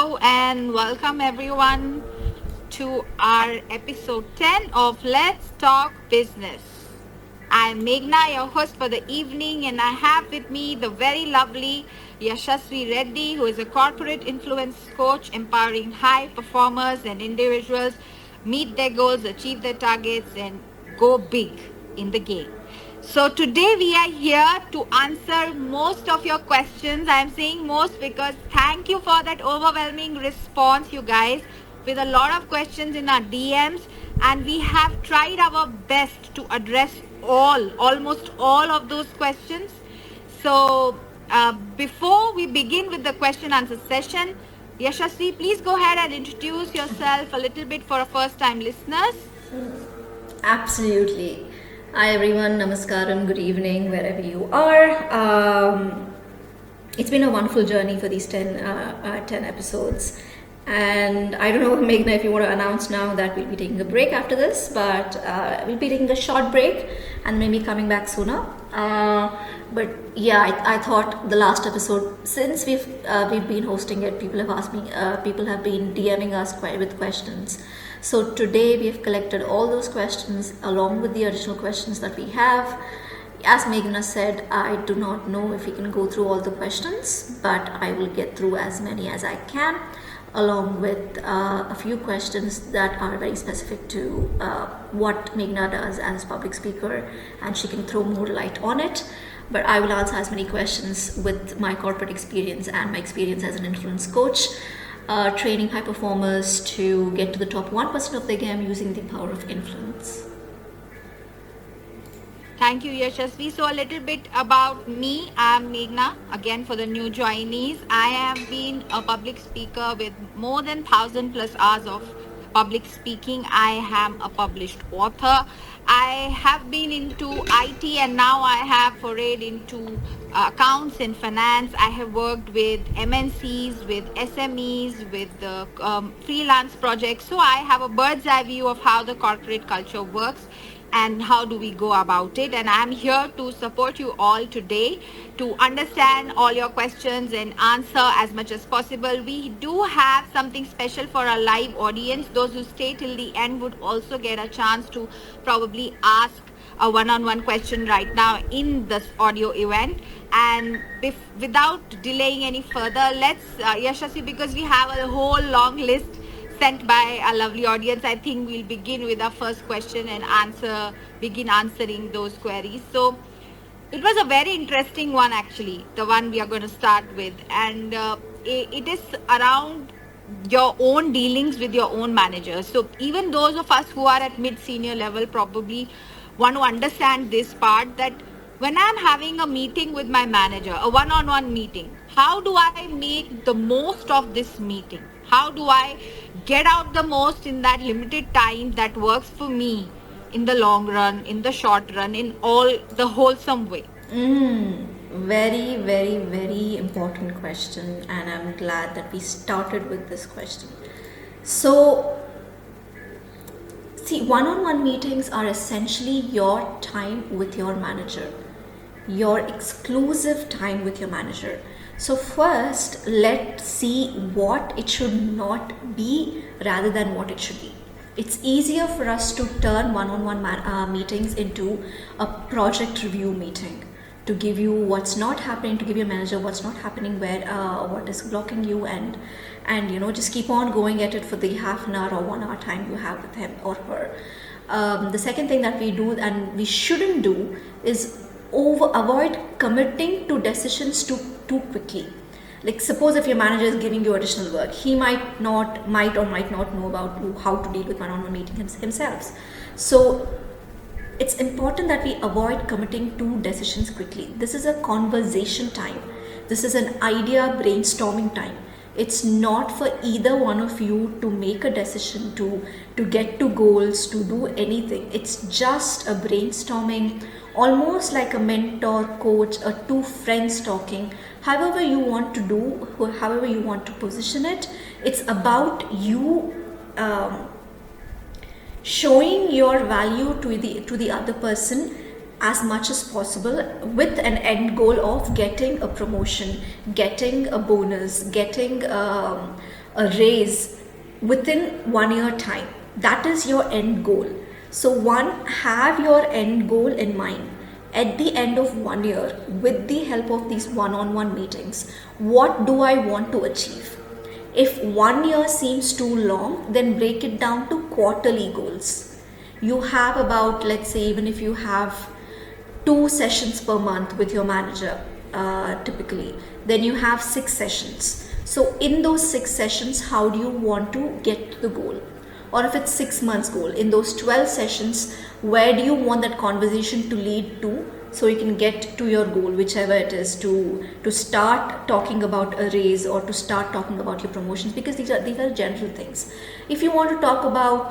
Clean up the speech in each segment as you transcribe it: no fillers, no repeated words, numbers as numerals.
Hello and welcome everyone to our episode 10 of Let's Talk Business. I'm Meghna, your host for the evening, and I have with me the very lovely Yashasvi Reddy, who is a corporate influence coach empowering high performers and individuals meet their goals, achieve their targets, and go big in the game. So today we are here to answer most of your questions. I'm saying most because thank you for that overwhelming response, you guys, with a lot of questions in our DMs, and we have tried our best to address almost all of those questions. So before we begin with the question answer session, Yashasvi, please go ahead and introduce yourself a little bit for our first time listeners. Absolutely. Hi everyone, namaskaram, good evening, wherever you are. It's been a wonderful journey for these 10 episodes. And I don't know, Meghna, if you want to announce now that we'll be taking a break after this, but we'll be taking a short break and maybe coming back sooner. But yeah, I thought the last episode, since we've been hosting it, people have asked me, people have been DMing us with questions. So today we have collected all those questions along with the additional questions that we have. As Meghna said, I do not know if we can go through all the questions, but I will get through as many as I can, along with a few questions that are very specific to what Meghna does as a public speaker, and she can throw more light on it. But I will answer as many questions with my corporate experience and my experience as an influence coach, training high performers to get to the top 1% of their game using the power of influence. Thank you, Yashasvi. So a little bit about me. I'm Meghna. Again, for the new joinees, I have been a public speaker with more than 1,000 plus hours of public speaking. I am a published author. I have been into IT, and now I have forayed into accounts and finance. I have worked with MNCs, with SMEs, with the freelance projects. So I have a bird's eye view of how the corporate culture works and how do we go about it. And I'm here to support you all today to understand all your questions and answer as much as possible. We do have something special for our live audience. Those who stay till the end would also get a chance to probably ask a one-on-one question right now in this audio event. And without delaying any further, let's Yashasvi, because we have a whole long list sent by a lovely audience, I think we'll begin with our first question and begin answering those queries. So it was a very interesting one, actually, the one we are going to start with, and it is around your own dealings with your own managers. So even those of us who are at mid-senior level probably want to understand this part, that when I'm having a meeting with my manager, a one-on-one meeting, how do I make the most of this meeting? How do I get out the most in that limited time that works for me in the long run, in the short run, in all the wholesome way? Very, very, very important question, and I'm glad that we started with this question. So, see, one-on-one meetings are essentially your time with your manager, your exclusive time with your manager. So first, let's see what it should not be rather than what it should be. It's easier for us to turn one-on-one meetings into a project review meeting, to give you what's not happening, to give your manager what's not happening, where what is blocking you, and just keep on going at it for the half an hour or 1 hour time you have with him or her. The second thing that we do and we shouldn't do is avoid committing to decisions too quickly. Like, suppose if your manager is giving you additional work, he might or might not know about how to deal with one-on-one meetings himself. So it's important that we avoid committing to decisions quickly. This is a conversation time. This is an idea brainstorming time. It's not for either one of you to make a decision, to get to goals, to do anything. It's just a brainstorming, almost like a mentor, coach, or two friends talking. However you want to do, however you want to position it, it's about you showing your value to the other person as much as possible, with an end goal of getting a promotion, getting a bonus, getting a raise within 1 year time. That is your end goal. So one, have your end goal in mind. At the end of 1 year, with the help of these one-on-one meetings, what do I want to achieve? If 1 year seems too long, then break it down to quarterly goals. You have about, let's say, even if you have 2 sessions per month with your manager, typically, then you have 6 sessions. So in those 6 sessions, how do you want to get to the goal? Or if it's 6 months goal, in those 12 sessions, where do you want that conversation to lead to, so you can get to your goal, whichever it is, to start talking about a raise or to start talking about your promotions, because these are general things. If you want to talk about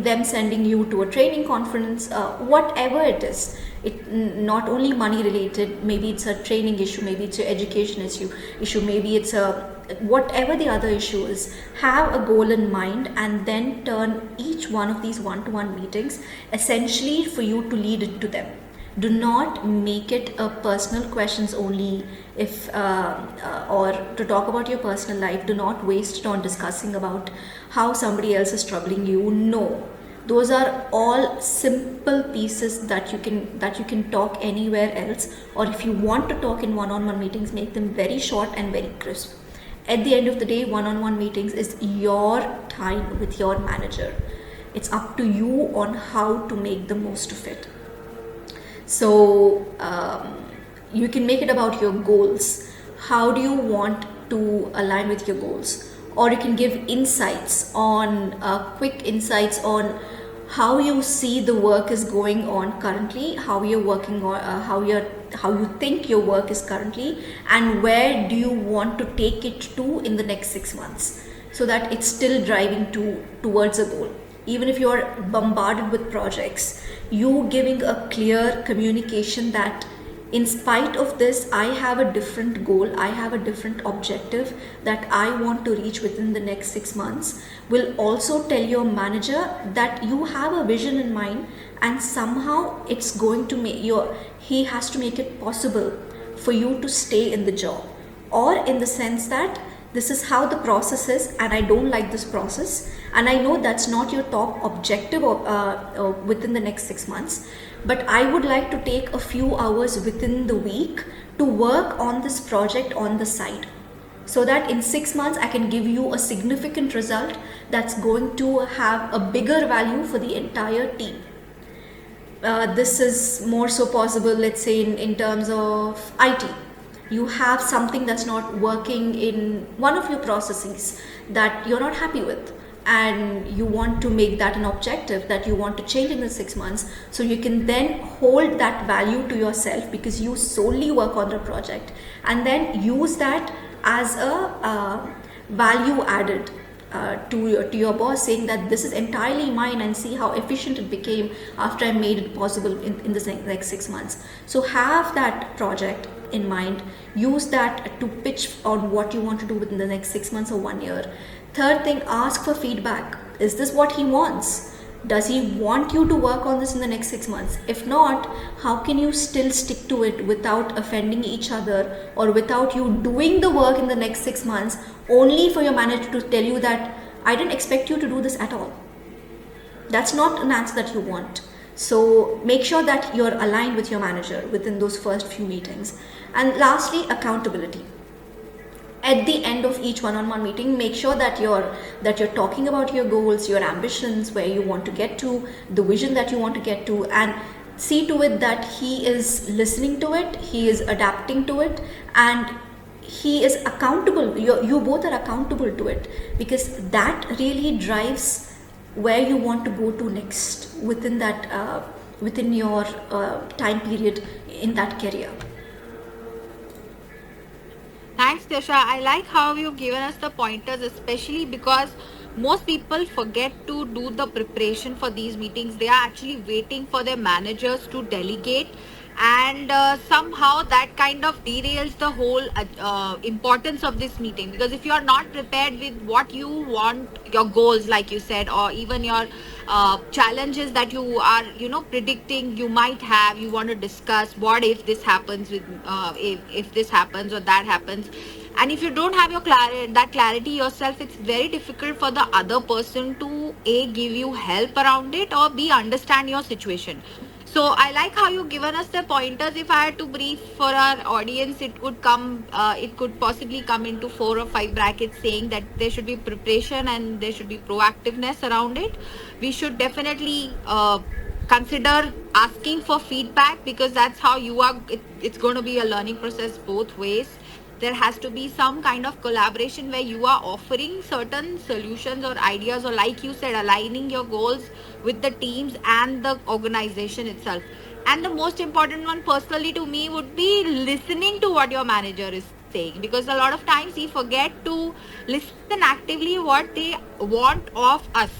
them sending you to a training conference, whatever it is, not only money related, maybe it's a training issue, maybe it's an education issue, maybe it's a whatever the other issue is, have a goal in mind and then turn each one of these one-to-one meetings essentially for you to lead it to them. Do not make it a personal questions only. If or to talk about your personal life, do not waste it on discussing about how somebody else is troubling you. No, those are all simple pieces that you can talk anywhere else, or if you want to talk in one-on-one meetings, make them very short and very crisp. At the end of the day, one-on-one meetings is your time with your manager. It's up to you on how to make the most of it. So you can make it about your goals. How do you want to align with your goals? Or you can give insights on quick insights on how you see the work is going on currently, how you're working on, how you think your work is currently, and where do you want to take it to in the next 6 months, so that it's still driving towards a goal. Even if you're bombarded with projects, you giving a clear communication that in spite of this, I have a different goal, I have a different objective that I want to reach within the next 6 months, will also tell your manager that you have a vision in mind, and somehow it's going to make he has to make it possible for you to stay in the job, or in the sense that this is how the process is and I don't like this process, and I know that's not your top objective within the next 6 months, but I would like to take a few hours within the week to work on this project on the side, so that in 6 months I can give you a significant result that's going to have a bigger value for the entire team. This is more so possible, let's say, in terms of IT. You have something that's not working in one of your processes that you're not happy with, and you want to make that an objective that you want to change in the 6 months, so you can then hold that value to yourself because you solely work on the project, and then use that as a value added to your boss, saying that this is entirely mine, and see how efficient it became after I made it possible in the next 6 months. So have that project in mind, use that to pitch on what you want to do within the next 6 months or 1 year. Third thing, ask for feedback. Is this what he wants? Does he want you to work on this in the next 6 months? If not, how can you still stick to it without offending each other, or without you doing the work in the next 6 months only for your manager to tell you that I didn't expect you to do this at all? That's not an answer that you want. So make sure that you're aligned with your manager within those first few meetings. And lastly, accountability. At the end of each one-on-one meeting, make sure that you're talking about your goals, your ambitions, where you want to get to, the vision that you want to get to, and see to it that he is listening to it, he is adapting to it, and he is accountable. You both are accountable to it, because that really drives where you want to go to next within that within your time period in that career. Thanks, Tisha. I like how you've given us the pointers, especially because most people forget to do the preparation for these meetings. They are actually waiting for their managers to delegate, and somehow that kind of derails the whole importance of this meeting. Because if you are not prepared with what you want, your goals, like you said, or even your challenges that you are predicting you might have, you want to discuss what if this happens with if this happens or that happens, And if you don't have your clarity yourself, it's very difficult for the other person to give you help around it or understand your situation. So I like how you given us the pointers. If I had to brief for our audience, it could possibly come into 4 or 5 brackets, saying that there should be preparation and there should be proactiveness around it. We should definitely consider asking for feedback, because that's how it's going to be a learning process both ways. There has to be some kind of collaboration where you are offering certain solutions or ideas, or like you said, aligning your goals with the teams and the organization itself. And the most important one personally to me would be listening to what your manager is saying, because a lot of times we forget to listen actively what they want of us,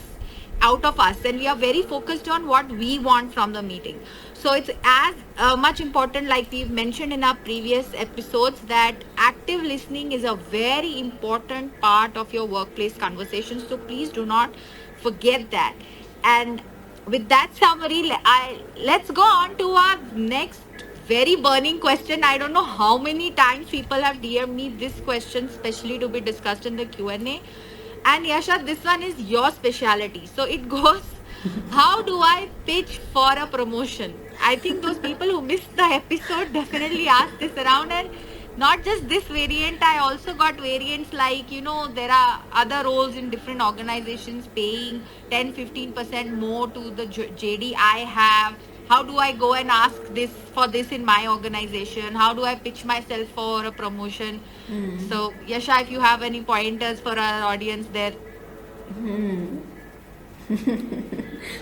out of us, and we are very focused on what we want from the meeting. So it's as much important, like we've mentioned in our previous episodes, that active listening is a very important part of your workplace conversations. So please do not forget that. And with that summary, let's go on to our next very burning question. I don't know how many times people have DM'd me this question, especially to be discussed in the Q&A. And Yasha, this one is your specialty. So it goes, how do I pitch for a promotion? I think those people who missed the episode definitely asked this around. And not just this variant, I also got variants like, there are other roles in different organizations paying 10-15% more to the JD I have. How do I go and ask for this in my organization? How do I pitch myself for a promotion? So Yasha, if you have any pointers for our audience there.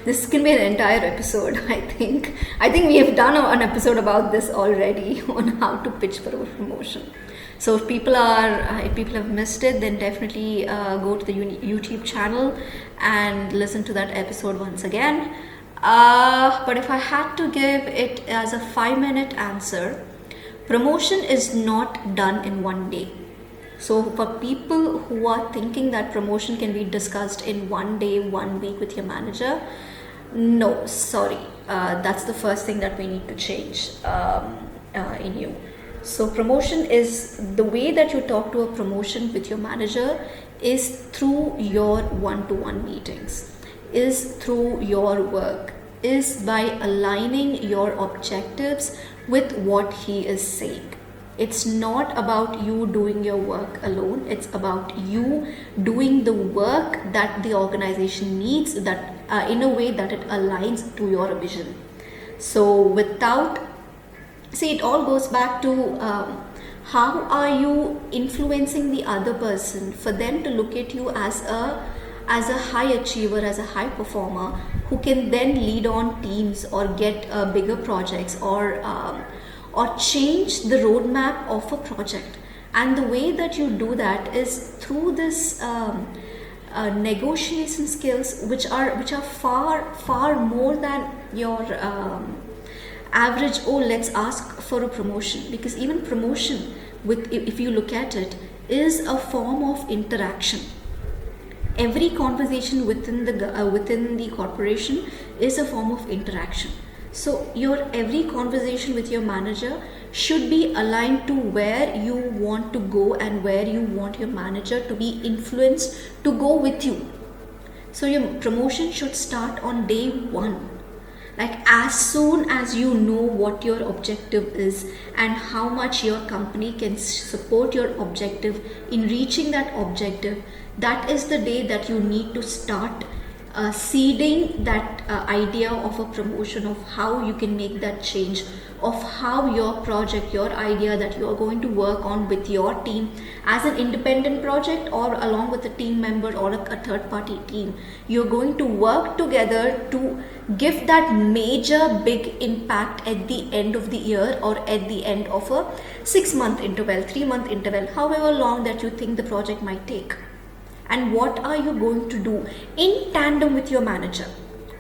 This can be an entire episode. I think we have done an episode about this already on how to pitch for a promotion. So if people have missed it, then definitely go to the YouTube channel and listen to that episode once again. But if I had to give it as a 5-minute answer, promotion is not done in one day. So for people who are thinking that promotion can be discussed in 1 day, 1 week with your manager, no, sorry. That's the first thing that we need to change in you. So promotion is the way that you talk to a promotion with your manager is through your one-to-one meetings, is through your work, is by aligning your objectives with what he is saying. It's not about you doing your work alone. It's about you doing the work that the organization needs, that in a way that it aligns to your vision. So it all goes back to how are you influencing the other person for them to look at you as a high achiever, as a high performer who can then lead on teams or get bigger projects or change the roadmap of a project. And the way that you do that is through this negotiation skills, which are far more than your average, let's ask for a promotion. Because even promotion, if you look at it, is a form of interaction. Every conversation within the corporation is a form of interaction. So your every conversation with your manager should be aligned to where you want to go and where you want your manager to be influenced to go with you. So your promotion should start on day 1. Like as soon as you know what your objective is and how much your company can support your objective in reaching that objective, that is the day that you need to start seeding that idea of a promotion, of how you can make that change, of how your project, your idea that you are going to work on with your team as an independent project or along with a team member or a third party team, you're going to work together to give that major big impact at the end of the year or at the end of a 6-month interval, 3-month interval, however long that you think the project might take. And what are you going to do in tandem with your manager?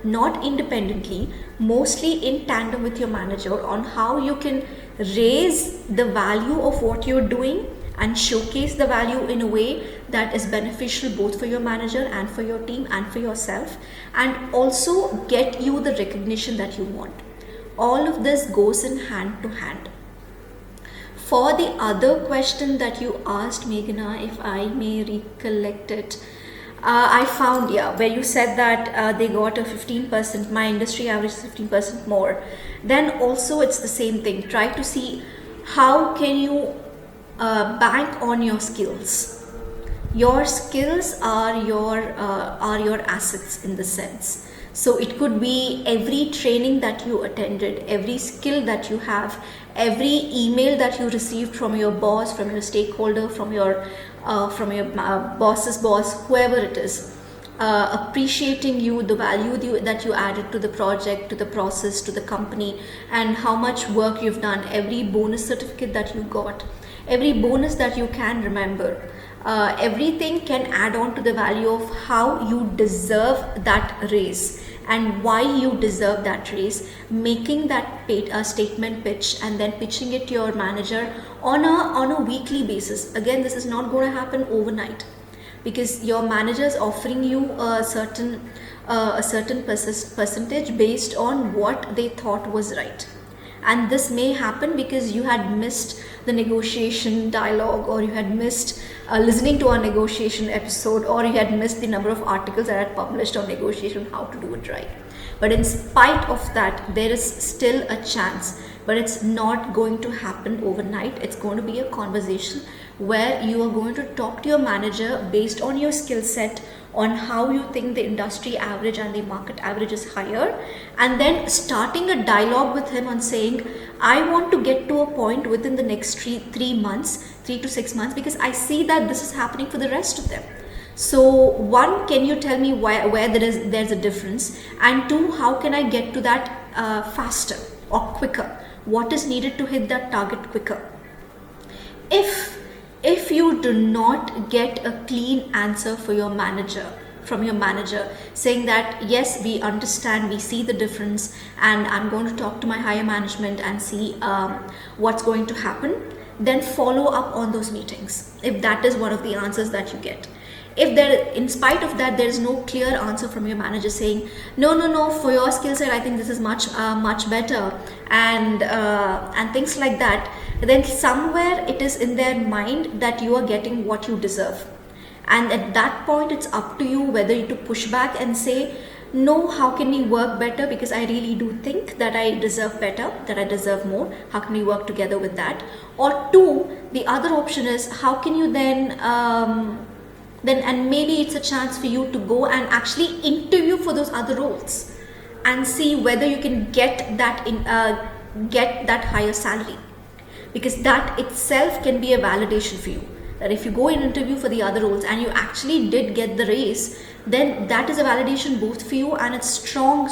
Not independently, mostly in tandem with your manager, on how you can raise the value of what you're doing and showcase the value in a way that is beneficial both for your manager and for your team and for yourself, and also get you the recognition that you want. All of this goes in hand to hand. For the other question that you asked, Meghna, if I may recollect it, I found, yeah, where you said that they got a 15%, my industry average is 15% more. Then also it's the same thing. Try to see how can you bank on your skills. Your skills are your assets in the sense. So it could be every training that you attended, every skill that you have, every email that you received from your boss, from your stakeholder, from your boss's boss, whoever it is, appreciating you, the value that you added to the project, to the process, to the company, and how much work you've done, every bonus certificate that you got, every bonus that you can remember. Everything can add on to the value of how you deserve that raise and why you deserve that raise, making that statement pitch and then pitching it to your manager on a weekly basis. Again, this is not going to happen overnight, because your manager is offering you a certain percentage based on what they thought was right. And this may happen because you had missed the negotiation dialogue, or you had missed listening to our negotiation episode, or you had missed the number of articles that I had published on negotiation, how to do it right. But in spite of that, there is still a chance, but it's not going to happen overnight. It's going to be a conversation where you are going to talk to your manager based on your skill set, on how you think the industry average and the market average is higher, and then starting a dialogue with him on saying, I want to get to a point within the next 3 to 6 months, because I see that this is happening for the rest of them. So one, can you tell me where there's a difference, and two, how can I get to that faster or quicker? What is needed to hit that target quicker? If you do not get a clean answer from your manager saying that yes, we understand, we see the difference, and I'm going to talk to my higher management and see what's going to happen, then follow up on those meetings if that is one of the answers that you get. If there, in spite of that, there is no clear answer from your manager saying no, for your skill set I think this is much better, and things like that, then somewhere it is in their mind that you are getting what you deserve. And at that point, it's up to you whether you to push back and say, no, how can we work better, because I really do think that I deserve better, that I deserve more, how can we work together with that? Or two, the other option is, how can you then and maybe it's a chance for you to go and actually interview for those other roles and see whether you can get that higher salary, because that itself can be a validation for you, that if you go and interview for the other roles and you actually did get the raise, then that is a validation both for you, and it's strong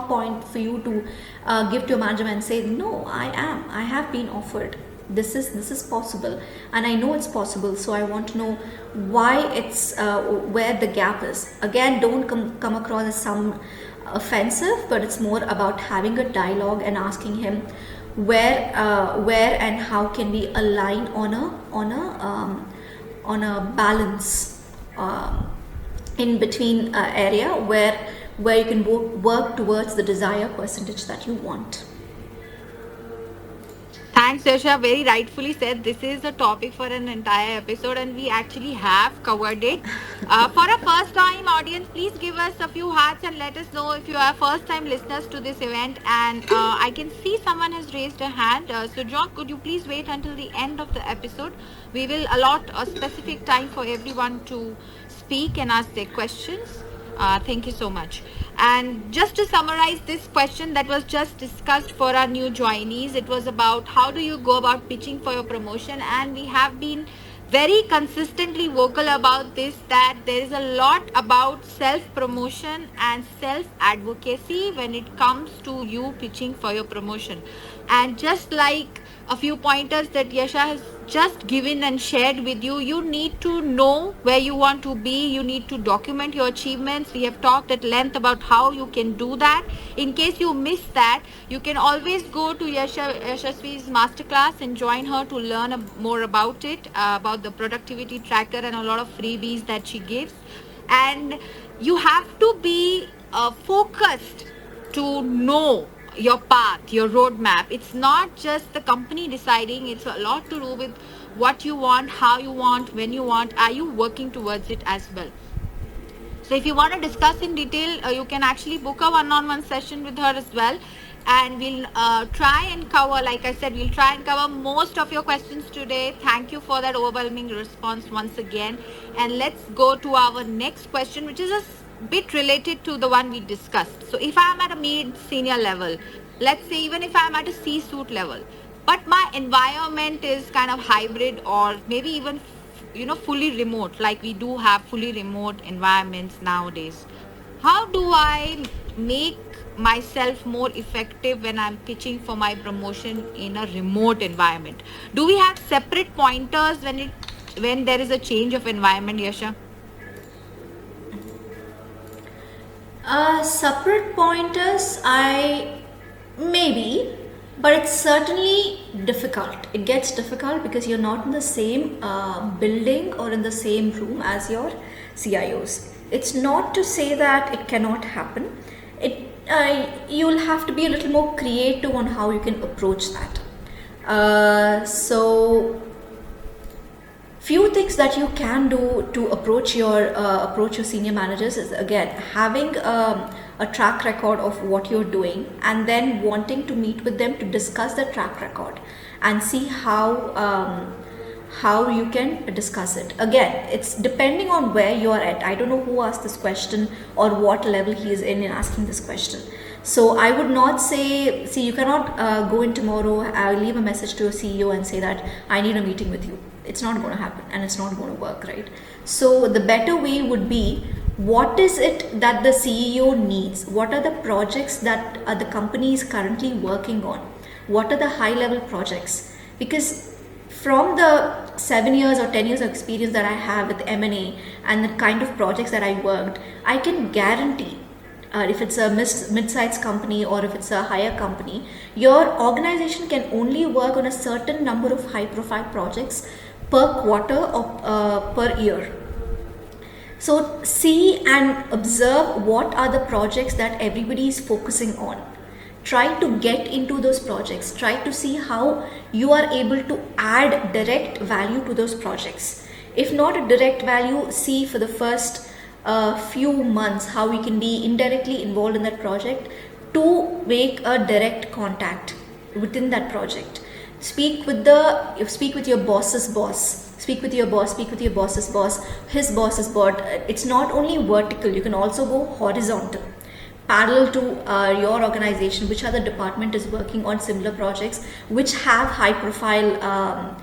point for you to give to your manager and say, no, I have been offered, this is possible, and I know it's possible, so I want to know why it's where the gap is. Again, don't come across as some offensive, but it's more about having a dialogue and asking him where and how can we align on a balance in between area where you can work towards the desired percentage that you want. Thanks, Yasha. Very rightfully said. This is a topic for an entire episode, and we actually have covered it. For a first-time audience, please give us a few hearts and let us know if you are first-time listeners to this event. And I can see someone has raised a hand. So, John, could you please wait until the end of the episode? We will allot a specific time for everyone to speak and ask their questions. Thank you so much. And just to summarize this question that was just discussed for our new joinees, it was about how do you go about pitching for your promotion, and we have been very consistently vocal about this, that there is a lot about self-promotion and self-advocacy when it comes to you pitching for your promotion. And just like a few pointers that Yasha has just given and shared with you, you need to know where you want to be. You need to document your achievements. We have talked at length about how you can do that. In case you miss that, you can always go to Yashasvi's masterclass and join her to learn more about it, about the productivity tracker and a lot of freebies that she gives. And you have to be focused to know your path, your roadmap. It's not just the company deciding, it's a lot to do with what you want, how you want, when you want. Are you working towards it as well? So if you want to discuss in detail, you can actually book a one-on-one session with her as well. And we'll try and cover, like I said, we'll try and cover most of your questions today. Thank you for that overwhelming response once again. And let's go to our next question, which is a bit related to the one we discussed. So if I'm at a mid-senior level, let's say even if I'm at a C-suite level, but my environment is kind of hybrid or maybe even fully remote, like we do have fully remote environments nowadays. How do I make myself more effective when I'm pitching for my promotion in a remote environment? Do we have separate pointers when there is a change of environment, Yasha? Separate pointers, I maybe, but it's certainly difficult. It gets difficult because you're not in the same building or in the same room as your CIOs. It's not to say that it cannot happen. You'll have to be a little more creative on how you can approach that. So few things that you can do to approach your senior managers is, again, having a track record of what you're doing and then wanting to meet with them to discuss the track record and see how you can discuss it. Again, it's depending on where you are at. I don't know who asked this question or what level he is in asking this question. So I would not say, see, you cannot go in tomorrow, leave a message to your CEO and say that I need a meeting with you. It's not going to happen and it's not going to work, right? So the better way would be, what is it that the CEO needs? What are the projects that the company is currently working on? What are the high level projects? Because from the 7 years or 10 years of experience that I have with M&A and the kind of projects that I worked, I can guarantee if it's a mid-sized company or if it's a higher company, your organization can only work on a certain number of high-profile projects per quarter or per year. So see and observe what are the projects that everybody is focusing on. Try to get into those projects. Try to see how you are able to add direct value to those projects. If not a direct value, see for the first few months how we can be indirectly involved in that project to make a direct contact within that project. Speak with your boss's boss. Speak with your boss's boss, his boss's boss. It's not only vertical, you can also go horizontal, parallel to your organization. Which other department is working on similar projects which have high profile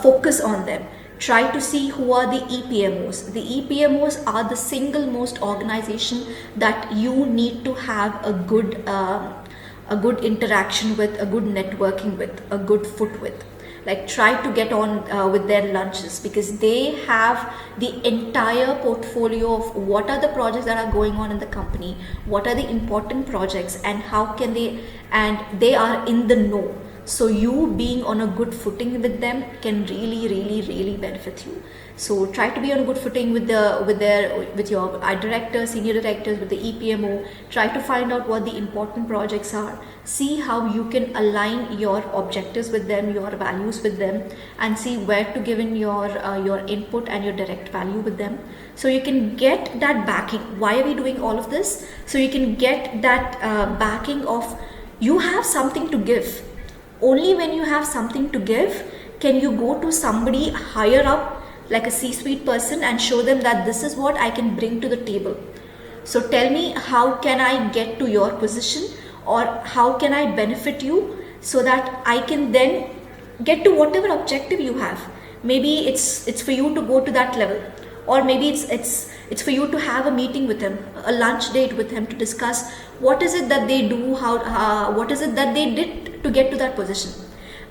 focus on them? Try to see who are the EPMOs. The EPMOs are the single most organization that you need to have a good interaction with, a good networking with, a good foot with. Like, try to get on with their lunches, because they have the entire portfolio of what are the projects that are going on in the company, what are the important projects, and how can they are in the know. So you being on a good footing with them can really benefit you. So try to be on a good footing with your directors, senior directors, with the EPMO. Try to find out what the important projects are. See how you can align your objectives with them, your values with them, and see where to give in your input and your direct value with them. So you can get that backing. Why are we doing all of this? So you can get that backing of, you have something to give. Only when you have something to give can you go to somebody higher up, like a C-suite person, and show them that this is what I can bring to the table. So tell me, how can I get to your position, or how can I benefit you so that I can then get to whatever objective you have. Maybe it's for you to go to that level, or maybe it's for you to have a meeting with him, a lunch date with him, to discuss what is it that they do, what is it that they did to get to that position.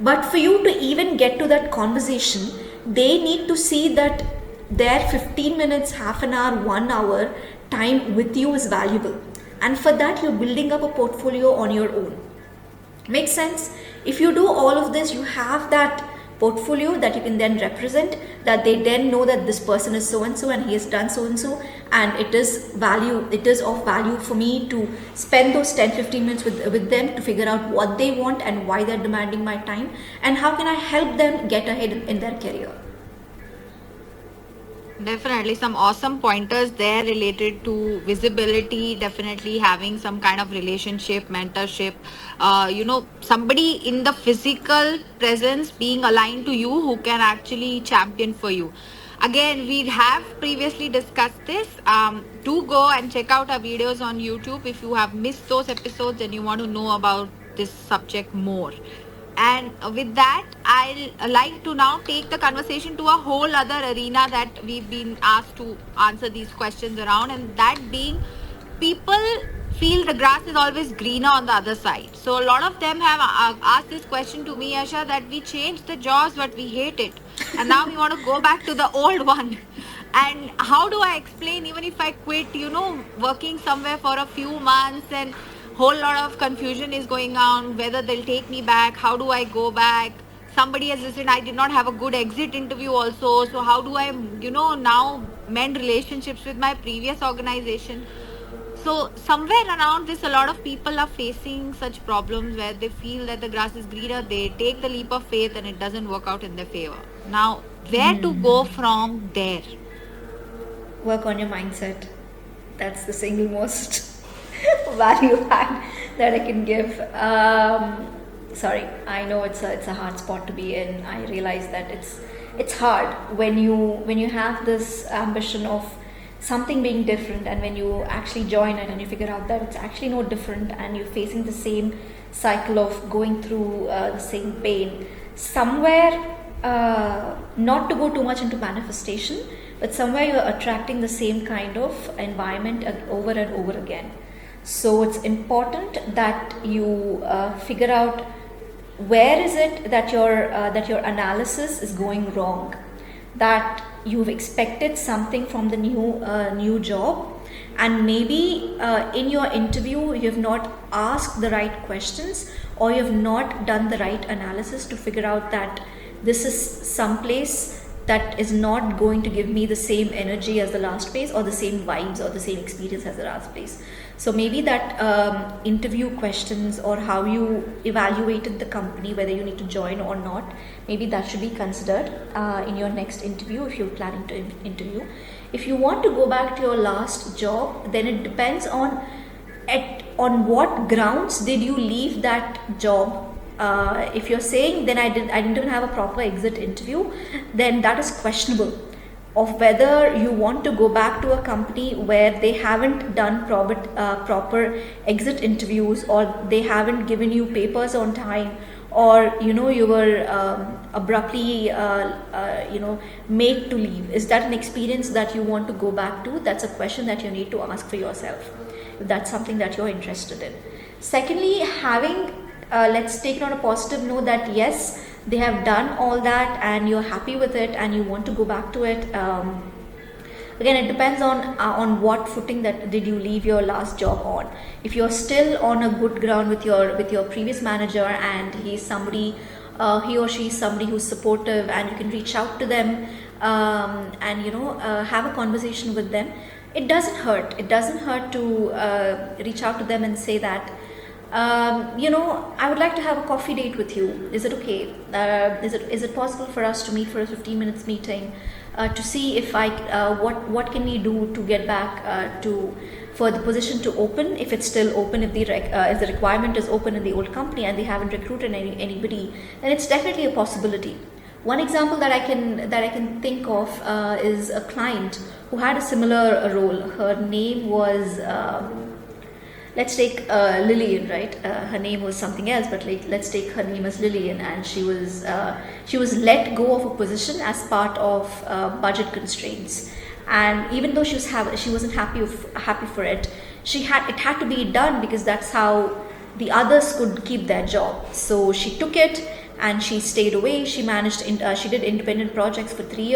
But for you to even get to that conversation, they need to see that their 15 minutes, half an hour, 1 hour time with you is valuable. And for that, you're building up a portfolio on your own. Makes sense? If you do all of this, you have that portfolio that you can then represent, that they then know that this person is so and so and he has done so and so, and it is of value for me to spend those 10-15 minutes with them to figure out what they want and why they're demanding my time, and how can I help them get ahead in their career. Definitely some awesome pointers there related to visibility, definitely having some kind of relationship, mentorship, somebody in the physical presence being aligned to you who can actually champion for you. Again, we have previously discussed this. Do go and check out our videos on YouTube if you have missed those episodes and you want to know about this subject more. And with that, I'll like to now take the conversation to a whole other arena that we've been asked to answer these questions around, and that being, people feel the grass is always greener on the other side. So a lot of them have asked this question to me, Asha, that we changed the jobs but we hate it, and now we want to go back to the old one. And how do I explain, even if I quit, working somewhere for a few months, and whole lot of confusion is going on whether they'll take me back, how do I go back? Somebody has listened, I did not have a good exit interview also, so how do I now mend relationships with my previous organization? So somewhere around this, a lot of people are facing such problems where they feel that the grass is greener, they take the leap of faith and it doesn't work out in their favor. Now, where to go from there? Work on your mindset. That's the single most value add that I can give. Sorry, I know it's a hard spot to be in. I realize that it's hard when you have this ambition of something being different, and when you actually join it and you figure out that it's actually no different, and you're facing the same cycle of going through the same pain. Somewhere, not to go too much into manifestation, but somewhere you're attracting the same kind of environment over and over again. So it's important that you figure out where is it that your analysis is going wrong, that you've expected something from the new job, and maybe in your interview you have not asked the right questions, or you have not done the right analysis to figure out that this is someplace that is not going to give me the same energy as the last place, or the same vibes or the same experience as the last place. So maybe that interview questions, or how you evaluated the company, whether you need to join or not, maybe that should be considered in your next interview if you're planning to interview. If you want to go back to your last job, then it depends on what grounds did you leave that job. If you're saying then I didn't even have a proper exit interview, then that is questionable, of whether you want to go back to a company where they haven't done proper exit interviews, or they haven't given you papers on time, or you were abruptly made to leave. Is that an experience that you want to go back to? That's a question that you need to ask for yourself, if that's something that you're interested in. Secondly, let's take it on a positive note, that yes, they have done all that and you're happy with it and you want to go back to it. Again, it depends on what footing that did you leave your last job on. If you're still on a good ground with your previous manager, and he or she is somebody who's supportive, and you can reach out to them and have a conversation with them, it doesn't hurt. It doesn't hurt to reach out to them and say that, I would like to have a coffee date with you. Is it okay? Is it possible for us to meet for a 15 minutes meeting to see if what can we do to get back for the position to open, if it's still open, if the requirement is open in the old company and they haven't recruited anybody, then it's definitely a possibility. One example that I can think of is a client who had a similar role. Her name was let's take Lillian, right? Her name was something else, but let's take her name as Lillian, and she was let go of a position as part of budget constraints. And even though she wasn't happy for it, it had to be done because that's how the others could keep their job. So she took it and she stayed away. She managed. She did independent projects for 3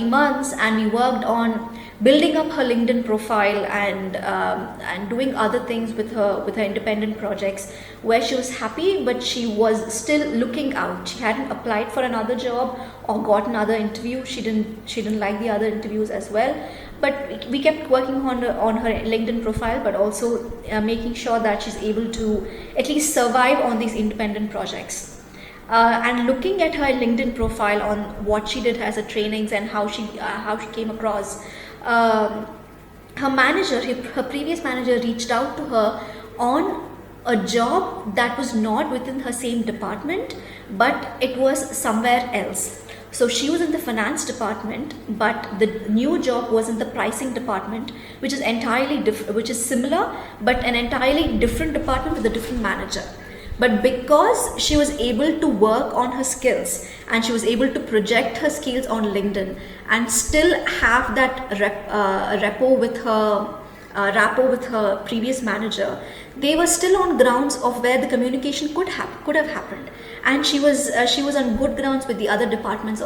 months, and we worked on building up her LinkedIn profile and doing other things with her independent projects, where she was happy, but she was still looking out. She hadn't applied for another job or got another interview. She didn't like the other interviews as well. But we kept working on her LinkedIn profile, but also making sure that she's able to at least survive on these independent projects. And looking at her LinkedIn profile on what she did as a trainings and how she came across, her manager, her previous manager, reached out to her on a job that was not within her same department, but it was somewhere else. So she was in the finance department, but the new job was in the pricing department, which is entirely which is similar, but an entirely different department with a different manager. But because she was able to work on her skills and she was able to project her skills on LinkedIn and still have that rapport with her previous manager, they were still on grounds of where the communication could have happened, and she was on good grounds with the other departments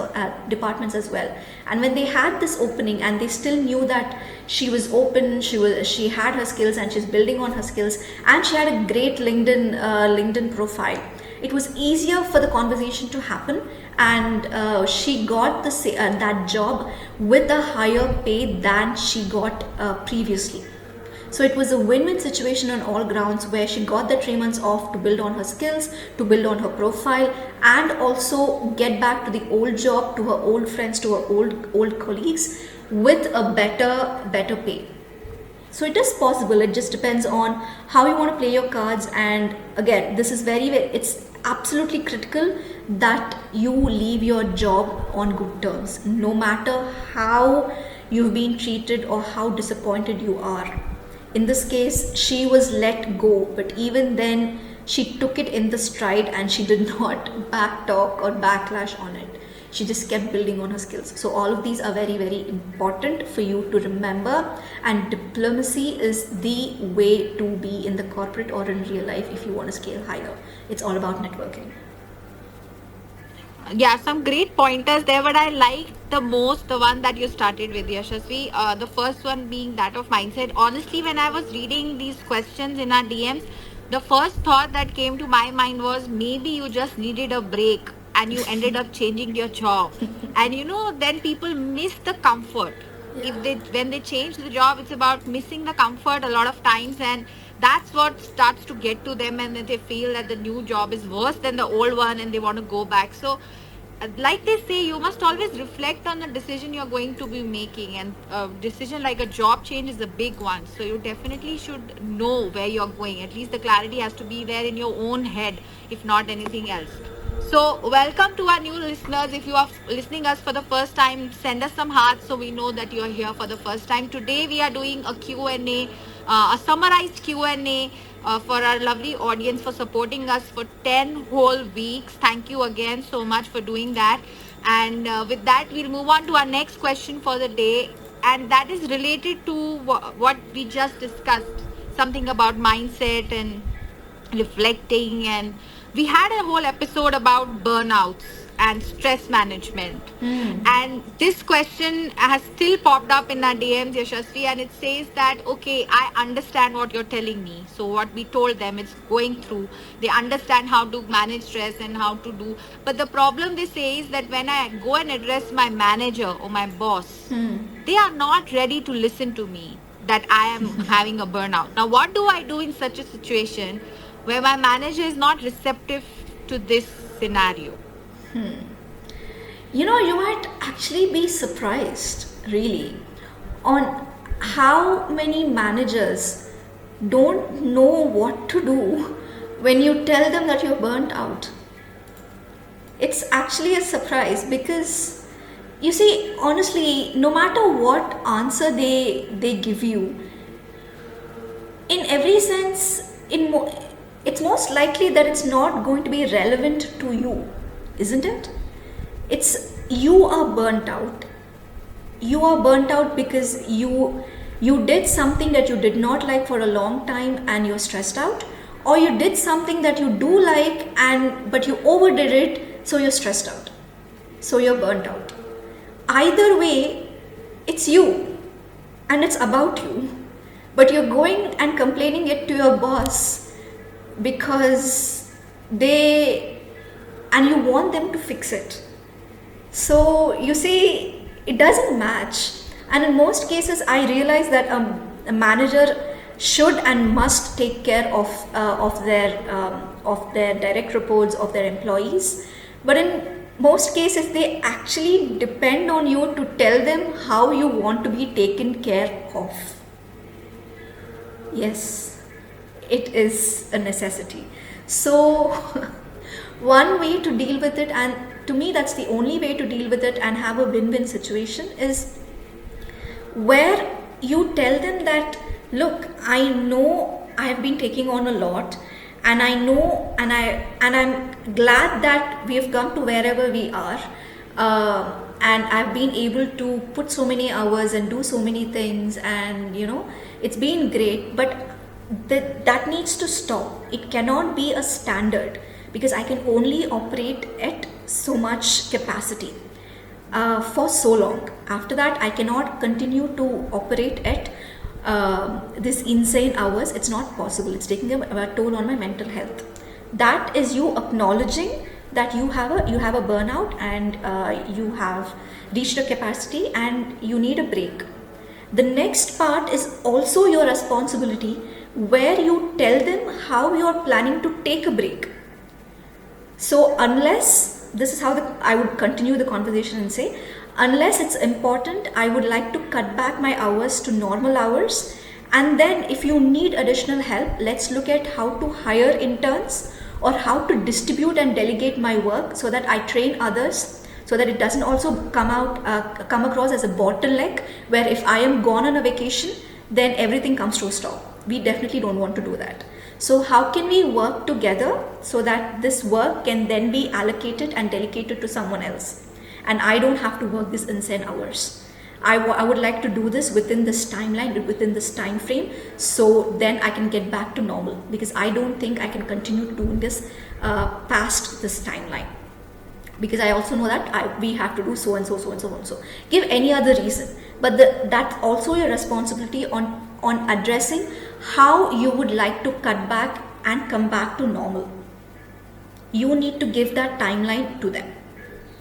departments as well. And when they had this opening and they still knew that she was open, she had her skills and she's building on her skills, and she had a great LinkedIn profile, it was easier for the conversation to happen, and she got that job with a higher pay than she got previously. So it was a win-win situation on all grounds, where she got the 3 months off to build on her skills, to build on her profile, and also get back to the old job, to her old friends, to her old colleagues with a better pay. So it is possible. It just depends on how you want to play your cards. And again, this is it's absolutely critical that you leave your job on good terms, no matter how you've been treated or how disappointed you are. In this case, she was let go, but even then, she took it in the stride and she did not backtalk or backlash on it. She just kept building on her skills. So all of these are very, very important for you to remember, and diplomacy is the way to be in the corporate or in real life if you want to scale higher. It's all about networking. Yeah, some great pointers there, but I liked the most the one that you started with, Yashasvi. The first one being that of mindset. Honestly, when I was reading these questions in our DMs, the first thought that came to my mind was maybe you just needed a break and you ended up changing your job. And then people miss the comfort. Yeah. When they change the job, it's about missing the comfort a lot of times, and that's what starts to get to them, and then they feel that the new job is worse than the old one and they want to go back. So like they say, you must always reflect on the decision you're going to be making, and a decision like a job change is a big one, so you definitely should know where you're going. At least the clarity has to be there in your own head, if not anything else. So welcome to our new listeners. If you are listening us for the first time, send us some hearts so we know that you are here for the first time. Today we are doing a Q&A, a summarized Q&A for our lovely audience for supporting us for 10 whole weeks. Thank you again so much for doing that. And with that, we'll move on to our next question for the day, and that is related to what we just discussed, something about mindset and reflecting, and we had a whole episode about burnouts and stress management. And this question has still popped up in our DMs, Yashasvi, and it says that, okay, I understand what you're telling me. So what we told them, it's going through. They understand how to manage stress and how to do. But the problem they say is that when I go and address my manager or my boss, they are not ready to listen to me that I am having a burnout. Now, what do I do in such a situation where my manager is not receptive to this scenario? You might actually be surprised, really, on how many managers don't know what to do when you tell them that you're burnt out. It's actually a surprise, because you see, honestly, no matter what answer they give you, in every sense, it's most likely that it's not going to be relevant to you, isn't it? You are burnt out. You are burnt out because you did something that you did not like for a long time and you're stressed out, or you did something that you do like but you overdid it, so you're stressed out. So you're burnt out. Either way, it's you. and it's about you, but you're going and complaining it to your boss because they, and you want them to fix it. So you see, it doesn't match. And in most cases, I realize that a manager should and must take care of their direct reports, of their employees. But in most cases, they actually depend on you to tell them how you want to be taken care of. Yes, it is a necessity. So one way to deal with it, and to me that's the only way to deal with it and have a win-win situation, is where you tell them that, look, I know I've been taking on a lot, and I know, and I'm glad that we have come to wherever we are, and I've been able to put so many hours and do so many things, and it's been great, but that needs to stop. It cannot be a standard, because I can only operate at so much capacity for so long. After that, I cannot continue to operate at this insane hours. It's not possible. It's taking a toll on my mental health. That is you acknowledging that you have a burnout, and you have reached a capacity and you need a break. The next part is also your responsibility, where you tell them how you are planning to take a break. So unless, this is how I would continue the conversation and say, unless it's important, I would like to cut back my hours to normal hours. And then if you need additional help, let's look at how to hire interns, or how to distribute and delegate my work so that I train others, so that it doesn't also come across as a bottleneck, where if I am gone on a vacation, then everything comes to a stop. We definitely don't want to do that. So how can we work together so that this work can then be allocated and delegated to someone else, and I don't have to work this insane hours? I would like to do this within this timeline, within this time frame, so then I can get back to normal, because I don't think I can continue doing this past this timeline, because I also know that we have to do so and so, so and so and so. Give any other reason, but that's also your responsibility on addressing how you would like to cut back and come back to normal. You need to give that timeline to them,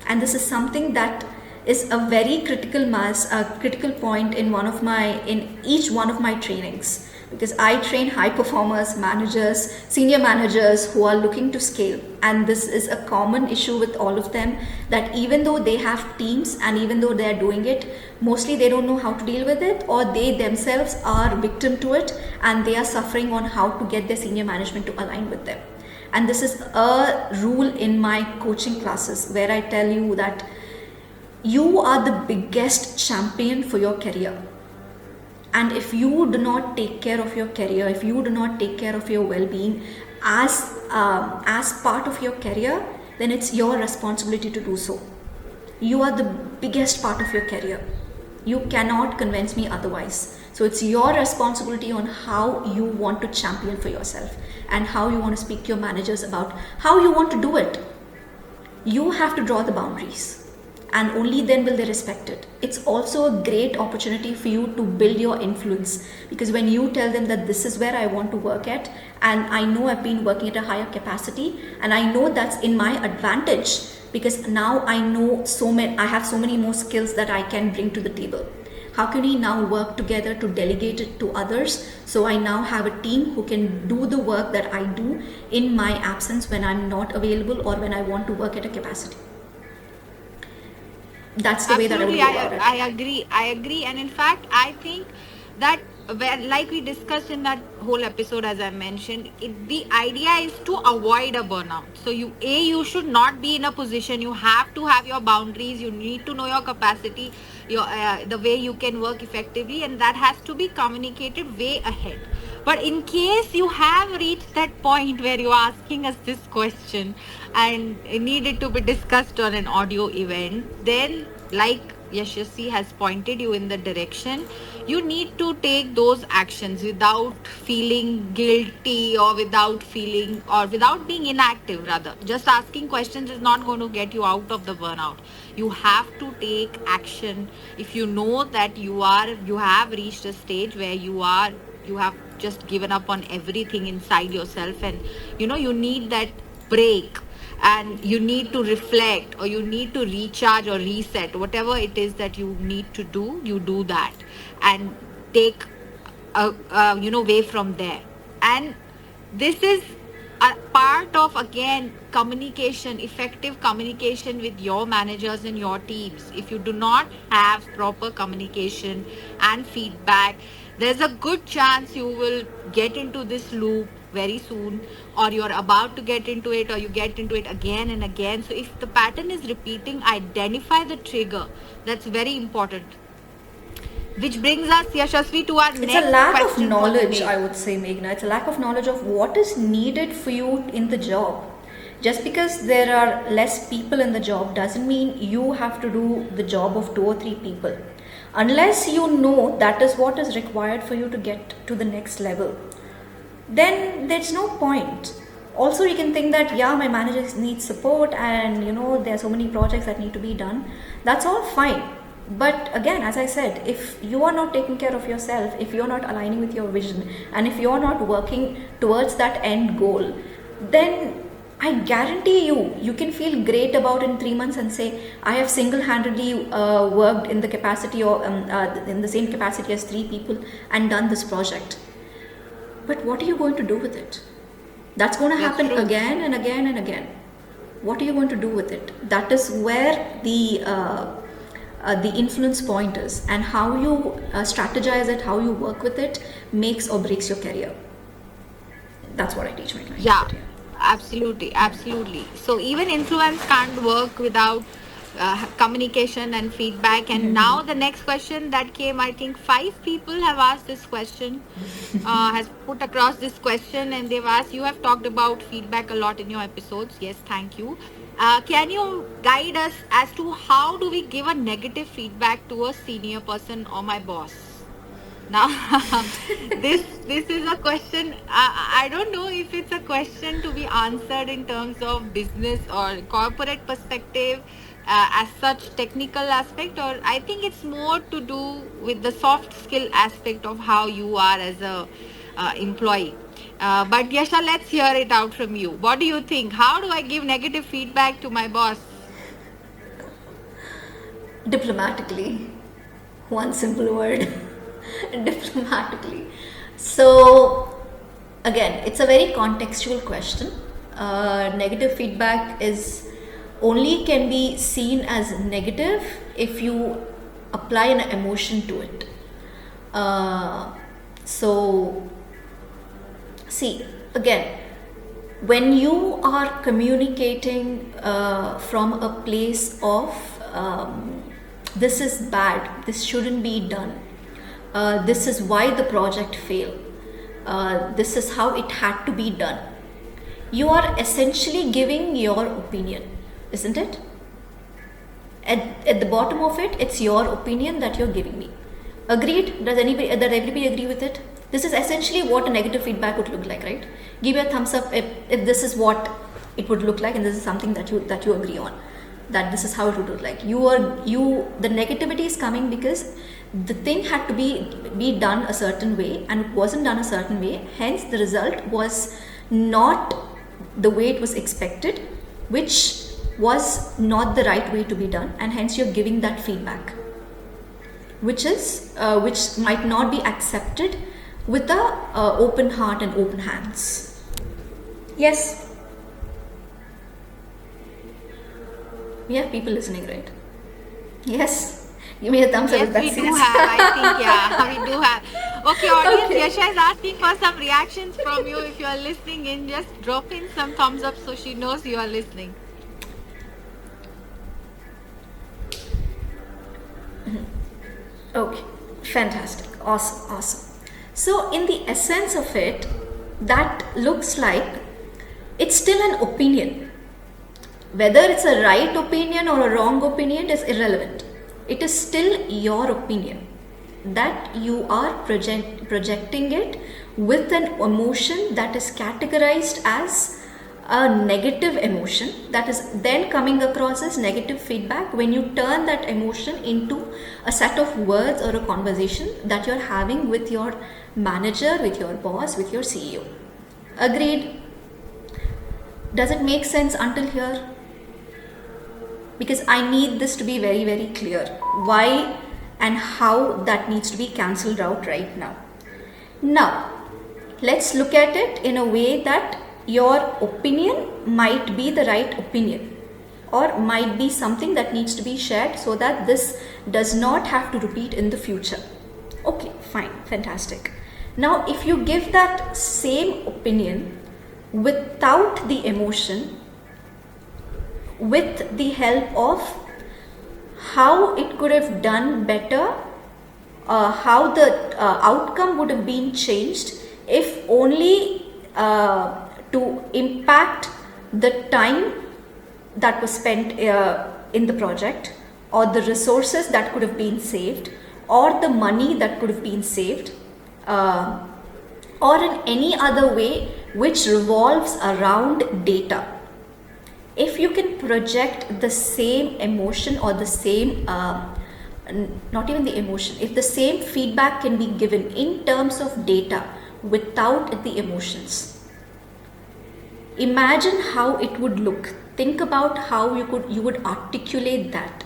and this is something that is a very critical point in each one of my trainings, because I train high performers, managers, senior managers who are looking to scale, and this is a common issue with all of them, that even though they have teams and even though they are doing it, mostly they don't know how to deal with it, or they themselves are victim to it, and they are suffering on how to get their senior management to align with them. And this is a rule in my coaching classes, where I tell you that you are the biggest champion for your career. And if you do not take care of your career, if you do not take care of your well-being as part of your career, then it's your responsibility to do so. You are the biggest part of your career. You cannot convince me otherwise. So it's your responsibility on how you want to champion for yourself, and how you want to speak to your managers about how you want to do it. You have to draw the boundaries, and only then will they respect it. It's also a great opportunity for you to build your influence, because when you tell them that this is where I want to work at, and I know I've been working at a higher capacity, and I know that's in my advantage, because now I know I have so many more skills that I can bring to the table. How can we now work together to delegate it to others, so I now have a team who can do the work that I do in my absence, when I'm not available or when I want to work at a capacity. That's the way that I would go about it. I agree. And in fact, I think that like we discussed in that whole episode, as I mentioned, the idea is to avoid a burnout. So you should not be in a position, you have to have your boundaries, you need to know your capacity, the way you can work effectively, and that has to be communicated way ahead. But in case you have reached that point where you're asking us this question and it needed to be discussed on an audio event, then like Yashasvi has pointed you in the direction, you need to take those actions without feeling guilty, or without being inactive. Rather, just asking questions is not going to get you out of the burnout. You have to take action. If you know that you have reached a stage where you have just given up on everything inside yourself, and you need that break, and you need to reflect, or you need to recharge or reset, whatever it is that you need to do, you do that, and take way from there. And this is a part of, again, communication, effective communication with your managers and your teams. If you do not have proper communication and feedback, there's a good chance you will get into this loop very soon, or you're about to get into it, or you get into it again and again. So if the pattern is repeating, identify the trigger. That's very important. Which brings us, Yashasvi, to our It's next a lack of question for the knowledge, day. I would say, Meghna. It's a lack of knowledge of what is needed for you in the job. Just because there are less people in the job doesn't mean you have to do the job of 2 or 3 people. Unless you know that is what is required for you to get to the next level, then there's no point. Also, you can think that, yeah, my managers need support, and there are so many projects that need to be done. That's all fine. But again, as I said, if you are not taking care of yourself, if you're not aligning with your vision, and if you're not working towards that end goal, then I guarantee you can feel great about in 3 months and say, I have single-handedly worked in the capacity, or in the same capacity as 3 people, and done this project. But what are you going to do with it? That's going to That's happen true. again and again and again. What are you going to do with it? That is where the influence point is, and how you strategize it, how you work with it, makes or breaks your career. That's what I teach my clients. Yeah, absolutely, absolutely. So even influence can't work without communication and feedback. And now the next question that came, I think 5 people have asked this question, has put across this question, and they've asked, you have talked about feedback a lot in your episodes. Yes, thank you. Can you guide us as to how do we give a negative feedback to a senior person or my boss? Now, this is a question. I don't know if it's a question to be answered in terms of business or corporate perspective, as such technical aspect, or I think it's more to do with the soft skill aspect of how you are as a employee. But Yasha, let's hear it out from you. What do you think? How do I give negative feedback to my boss? Diplomatically. One simple word. Diplomatically. So, again, it's a very contextual question. Negative feedback is only can be seen as negative if you apply an emotion to it. So, see, again, when you are communicating from a place of this is bad, this shouldn't be done, this is why the project failed, this is how it had to be done, you are essentially giving your opinion, isn't it? At the bottom of it, it's your opinion that you're giving me. Agreed? Does everybody agree with it? This is essentially what a negative feedback would look like, right? Give me a thumbs up if this is what it would look like, and this is something that you agree on, that this is how it would look like. The negativity is coming because the thing had to be done a certain way, and it wasn't done a certain way. Hence, the result was not the way it was expected, which was not the right way to be done, and hence you're giving that feedback, which might not be accepted with a open heart and open hands. Yes, we have people listening, right? Yes, give me a thumbs up Yes, if that's we do yes. have. I think, yeah, we do have. Okay, audience, Okay. Yasha is asking for some reactions from you. If you are listening in, just drop in some thumbs up so she knows you are listening. Okay, fantastic, awesome. So, in the essence of it, that looks like it's still an opinion. Whether it's a right opinion or a wrong opinion is irrelevant. It is still your opinion. that you are projecting it with an emotion that is categorized as a negative emotion, that is then coming across as negative feedback when you turn that emotion into a set of words or a conversation that you're having with your manager, with your boss, with your CEO. Agreed? Does it make sense until here? Because I need this to be very, very clear. Why and how that needs to be cancelled out right now. Now, let's look at it in a way that your opinion might be the right opinion, or might be something that needs to be shared so that this does not have to repeat in the future. Okay, fine, fantastic. Now, if you give that same opinion without the emotion, with the help of how it could have done better, how the outcome would have been changed if only to impact the time that was spent in the project, or the resources that could have been saved, or the money that could have been saved, or in any other way which revolves around data. If you can project the same emotion, or the same not even the emotion, if the same feedback can be given in terms of data without the emotions, imagine how it would look. Think about how you would articulate that.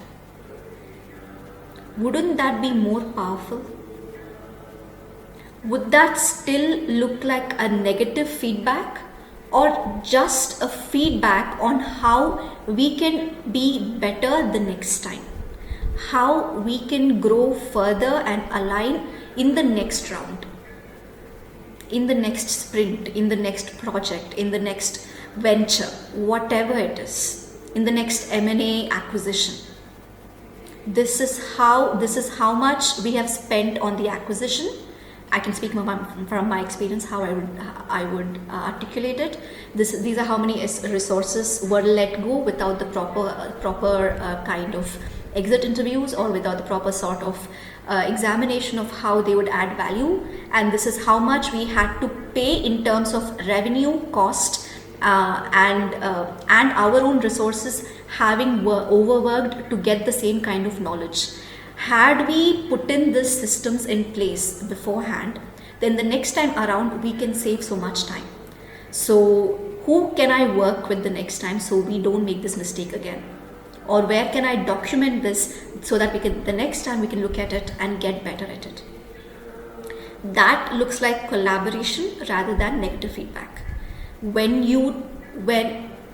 Wouldn't that be more powerful? Would that still look like a negative feedback, or just a feedback on how we can be better the next time, how we can grow further and align in the next round, in the next sprint, in the next project, in the next venture, whatever it is, in the next M&A acquisition? This is how much we have spent on the acquisition. I can speak from my experience how I would articulate it. These are how many resources were let go without the proper kind of exit interviews, or without the proper sort of examination of how they would add value. And this is how much we had to pay in terms of revenue, cost, and our own resources having overworked to get the same kind of knowledge. Had we put in these systems in place beforehand, then the next time around we can save so much time. So who can I work with the next time so we don't make this mistake again? Or where can I document this so that the next time we can look at it and get better at it? That looks like collaboration rather than negative feedback.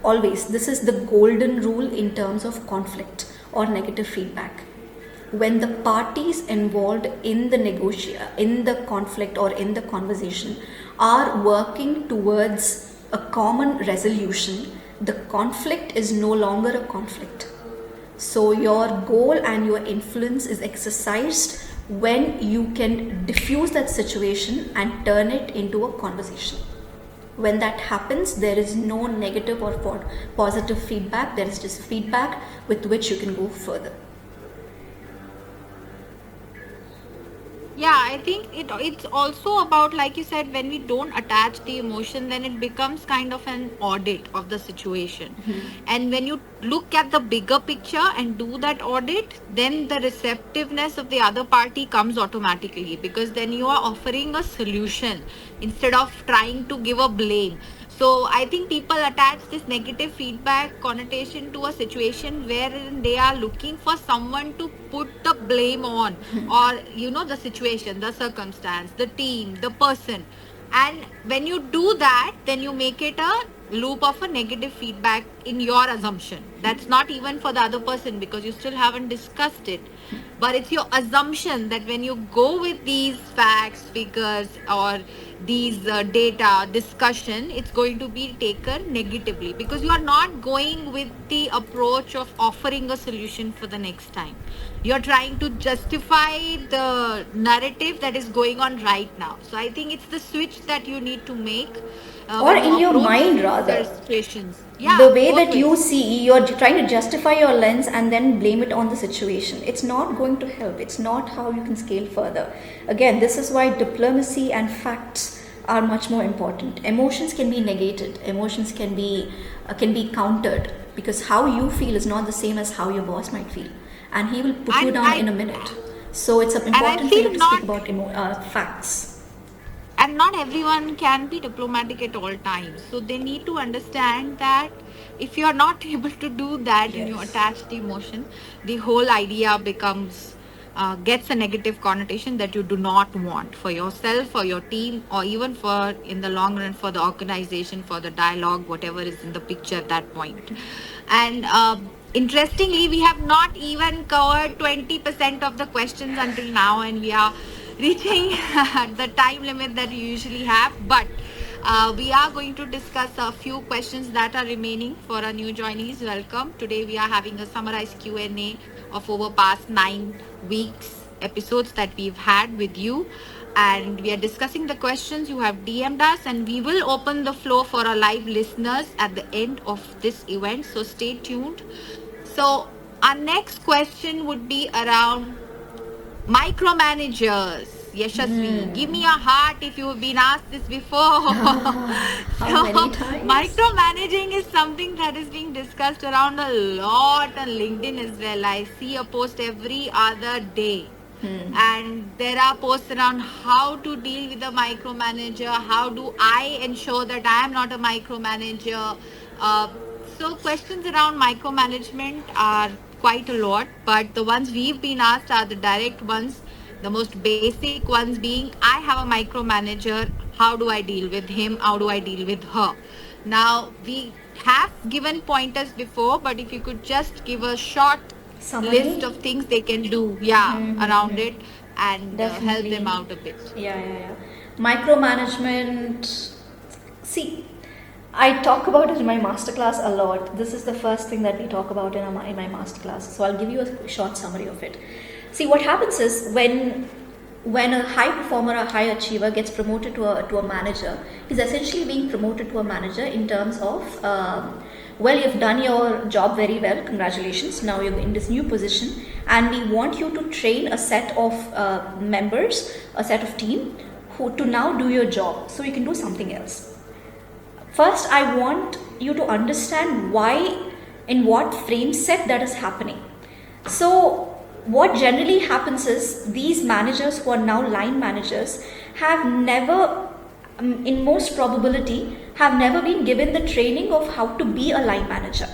Always, this is the golden rule in terms of conflict or negative feedback. When the parties involved in the conflict or in the conversation are working towards a common resolution, the conflict is no longer a conflict. So your goal and your influence is exercised when you can diffuse that situation and turn it into a conversation. When that happens, there is no negative or positive feedback. There is just feedback with which you can go further. Yeah, I think it's also about, like you said, when we don't attach the emotion, then it becomes kind of an audit of the situation. And when you look at the bigger picture and do that audit, then the receptiveness of the other party comes automatically, because then you are offering a solution instead of trying to give a blame. So I think people attach this negative feedback connotation to a situation wherein they are looking for someone to put the blame on, or the situation, the circumstance, the team, the person. And when you do that, then you make it a loop of a negative feedback in your assumption. That's not even for the other person, because you still haven't discussed it. But it's your assumption that when you go with these facts, figures, or these data discussion, it's going to be taken negatively, because you are not going with the approach of offering a solution for the next time. You're trying to justify the narrative that is going on right now. So I think it's the switch that you need to make. or when you in your approach mind rather. situations. Yeah, The way both that you ways. see, you're trying to justify your lens and then blame it on the situation. It's not going to help. It's not how you can scale further. Again, this is why diplomacy and facts are much more important. Emotions can be negated. Emotions can be countered, because how you feel is not the same as how your boss might feel, and he will put you And down in a minute. So it's I important for you feel to speak not, about facts. and not everyone can be diplomatic at all times. So they need to understand that if you are not able to do that and you Yes. attach the emotion, the whole idea becomes gets a negative connotation that you do not want for yourself, for your team, or even for in the long run for the organization, for the dialogue, whatever is in the picture at that point. And interestingly, we have not even covered 20% of the questions until now, and we are reaching the time limit that you usually have. But we are going to discuss a few questions that are remaining for our new joinees. Welcome. Today we are having a summarized Q&A of over past 9 weeks episodes that we've had with you, and we are discussing the questions you have DM'd us, and we will open the floor for our live listeners at the end of this event, so stay tuned. So our next question would be around micromanagers. Yashasvi, give me a heart if you've been asked this before. How many So, times? micromanaging is something that is being discussed around a lot on LinkedIn as well. I see a post every other day. And there are posts around how to deal with a micromanager. How do I ensure that I am not a micromanager? So questions around micromanagement are quite a lot, but the ones we've been asked are the direct ones, the most basic ones being, I have a micromanager. How do I deal with him? How do I deal with her? Now, we have given pointers before, but if you could just give a short list Summary? of things they can do, yeah, around it, and help them Definitely. out a bit. Yeah. Micromanagement. See, I talk about it in my masterclass a lot. This is the first thing that we talk about in my masterclass. So I'll give you a short summary of it. See, what happens is when a high performer, a high achiever gets promoted to a manager, he's essentially being promoted to a manager in terms of, well, you've done your job very well, congratulations, now you're in this new position, and we want you to train a set of members, a set of team, who to now do your job so you can do something else. First, I want you to understand why, in what frame set that is happening. So, what generally happens is these managers who are now line managers have never, in most probability, have never been given the training of how to be a line manager,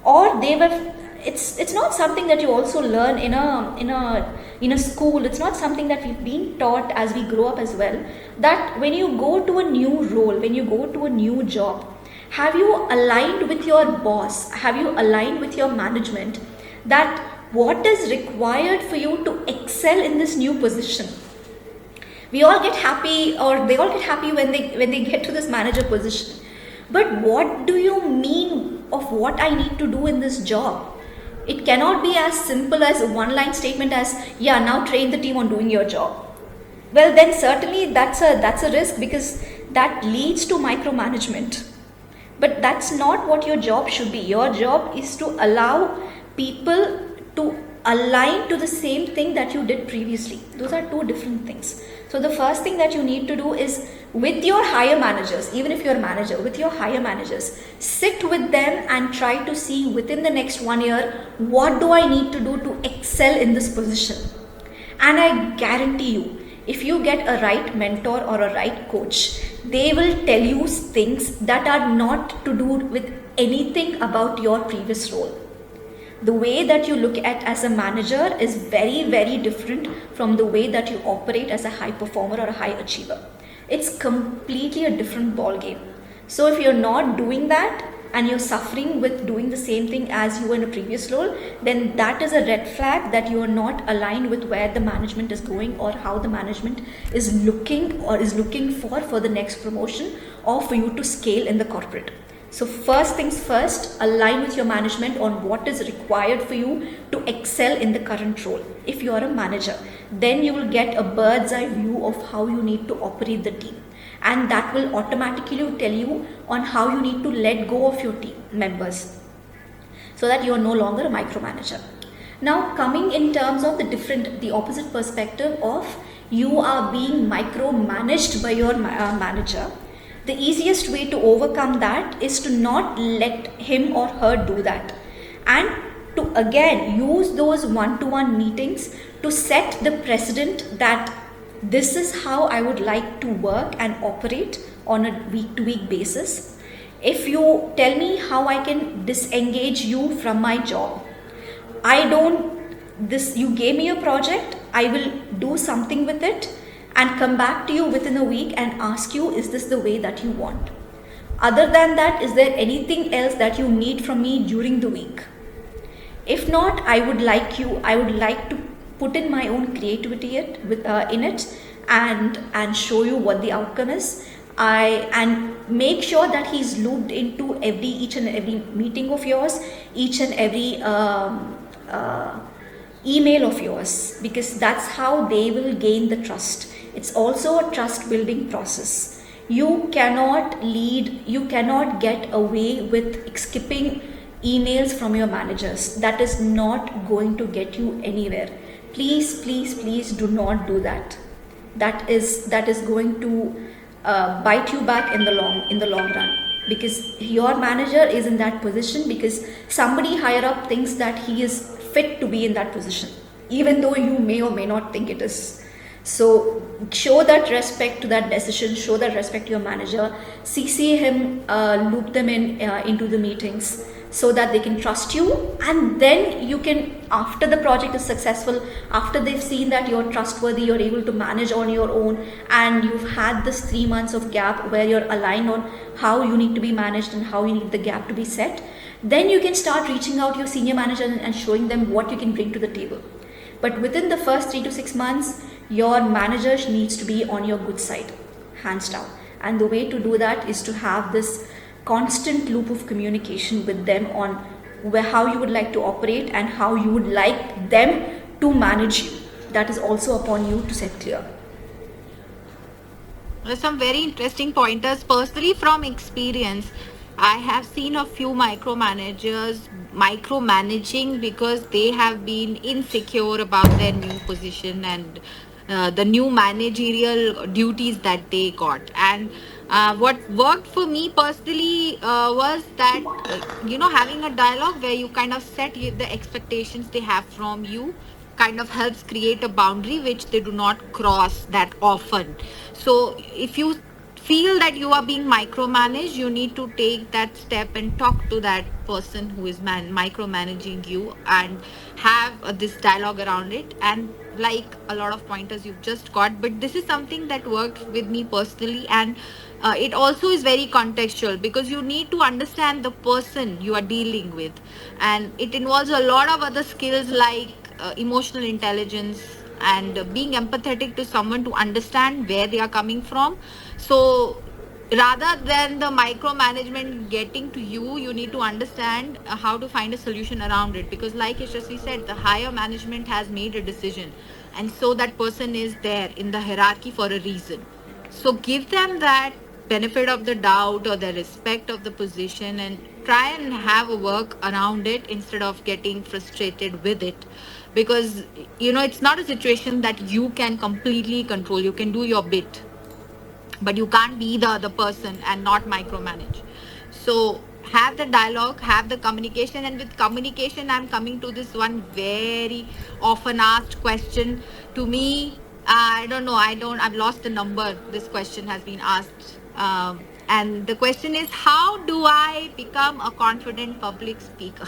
or they were. It's not something that you also learn in a school. It's not something that we've been taught as we grow up as well. That when you go to a new role, when you go to a new job, have you aligned with your boss? Have you aligned with your management? That what is required for you to excel in this new position? We all get happy, or they all get happy when they get to this manager position. But what do you mean of what I need to do in this job? It cannot be as simple as a one line statement as, yeah, now train the team on doing your job. Well, then certainly that's a risk, because that leads to micromanagement. But that's not what your job should be. Your job is to allow people to align to the same thing that you did previously. Those are two different things. So the first thing that you need to do is, with your higher managers, even if you're a manager, with your higher managers, sit with them and try to see within the next 1 year, what do I need to do to excel in this position? And I guarantee you, if you get a right mentor or a right coach, they will tell you things that are not to do with anything about your previous role. The way that you look at as a manager is very, very different from the way that you operate as a high performer or a high achiever. It's completely a different ball game. So if you're not doing that and you're suffering with doing the same thing as you were in a previous role, then that is a red flag that you are not aligned with where the management is going, or how the management is looking for the next promotion, or for you to scale in the corporate. So first things first, align with your management on what is required for you to excel in the current role. If you are a manager, then you will get a bird's eye view of how you need to operate the team. and that will automatically tell you on how you need to let go of your team members so that you are no longer a micromanager. Now, coming in terms of the opposite perspective of you are being micromanaged by your manager, the easiest way to overcome that is to not let him or her do that, and to again use those one-to-one meetings to set the precedent that this is how I would like to work and operate on a week-to-week basis. If you tell me how I can disengage you from my job, you gave me a project, I will do something with it and come back to you within a week and ask you, is this the way that you want? Other than that, is there anything else that you need from me during the week? If not, I would like to put in my own creativity in it and show you what the outcome is. And make sure that he's looped into each and every meeting of yours, each and every email of yours, because that's how they will gain the trust. It's also a trust building process. You cannot get away with skipping emails from your managers. That is not going to get you anywhere. Please, please, please do not do that. That is going to bite you back in the long run, because your manager is in that position because somebody higher up thinks that he is fit to be in that position, even though you may or may not think it is. So show that respect to that decision, show that respect to your manager, CC him, loop them into the meetings so that they can trust you. And then you can, after the project is successful, after they've seen that you're trustworthy, you're able to manage on your own, and you've had this 3 months of gap where you're aligned on how you need to be managed and how you need the gap to be set, then you can start reaching out your senior manager and showing them what you can bring to the table. But within the first 3 to 6 months, your manager needs to be on your good side, hands down. And the way to do that is to have this constant loop of communication with them on how you would like to operate and how you would like them to manage you. That is also upon you to set clear. There's some very interesting pointers. Personally, from experience, I have seen a few micromanagers micromanaging because they have been insecure about their new position and the new managerial duties that they got. And what worked for me personally was that, having a dialogue where you kind of set the expectations they have from you kind of helps create a boundary which they do not cross that often. So if you feel that you are being micromanaged, you need to take that step and talk to that person who is micromanaging you and have this dialogue around it. And like a lot of pointers you've just got, but this is something that worked with me personally. And it also is very contextual because you need to understand the person you are dealing with, and it involves a lot of other skills like emotional intelligence and being empathetic to someone to understand where they are coming from. So rather than the micromanagement getting to you, you need to understand how to find a solution around it, because like Yashasvi said, the higher management has made a decision, and so that person is there in the hierarchy for a reason. So give them that benefit of the doubt or the respect of the position and try and have a work around it instead of getting frustrated with it, because it's not a situation that you can completely control. You can do your bit, but you can't be the other person and not micromanage. So have the dialogue, have the communication. And with communication, I'm coming to this one very often asked question to me. I don't know, I've lost the number this question has been asked. And the question is, how do I become a confident public speaker?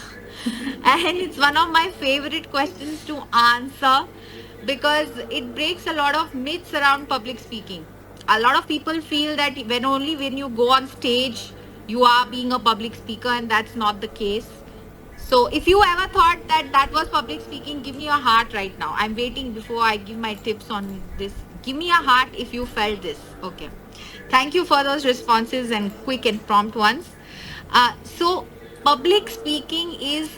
And it's one of my favorite questions to answer because it breaks a lot of myths around public speaking. A lot of people feel that when you go on stage, you are being a public speaker, and that's not the case. So if you ever thought that was public speaking, give me a heart right now. I'm waiting before I give my tips on this. Give me a heart if you felt this. Okay. Thank you for those responses and quick and prompt ones. So public speaking is,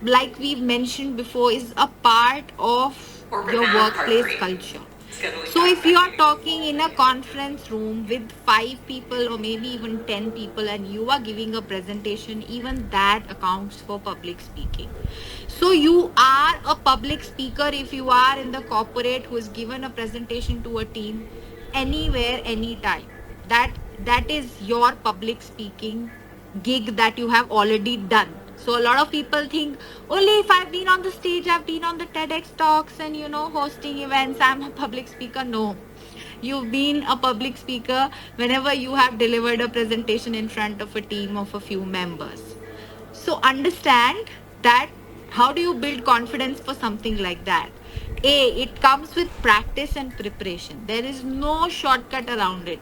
like we've mentioned before, is a part of your workplace culture. So if you are talking in a conference room with 5 people or maybe even 10 people and you are giving a presentation, even that accounts for public speaking. So you are a public speaker if you are in the corporate who is given a presentation to a team anywhere, anytime. That is your public speaking gig that you have already done. So a lot of people think only if I've been on the stage, I've been on the TEDx talks and hosting events, I'm a public speaker. No. You've been a public speaker whenever you have delivered a presentation in front of a team of a few members. So understand that how do you build confidence for something like that? It comes with practice and preparation. There is no shortcut around it.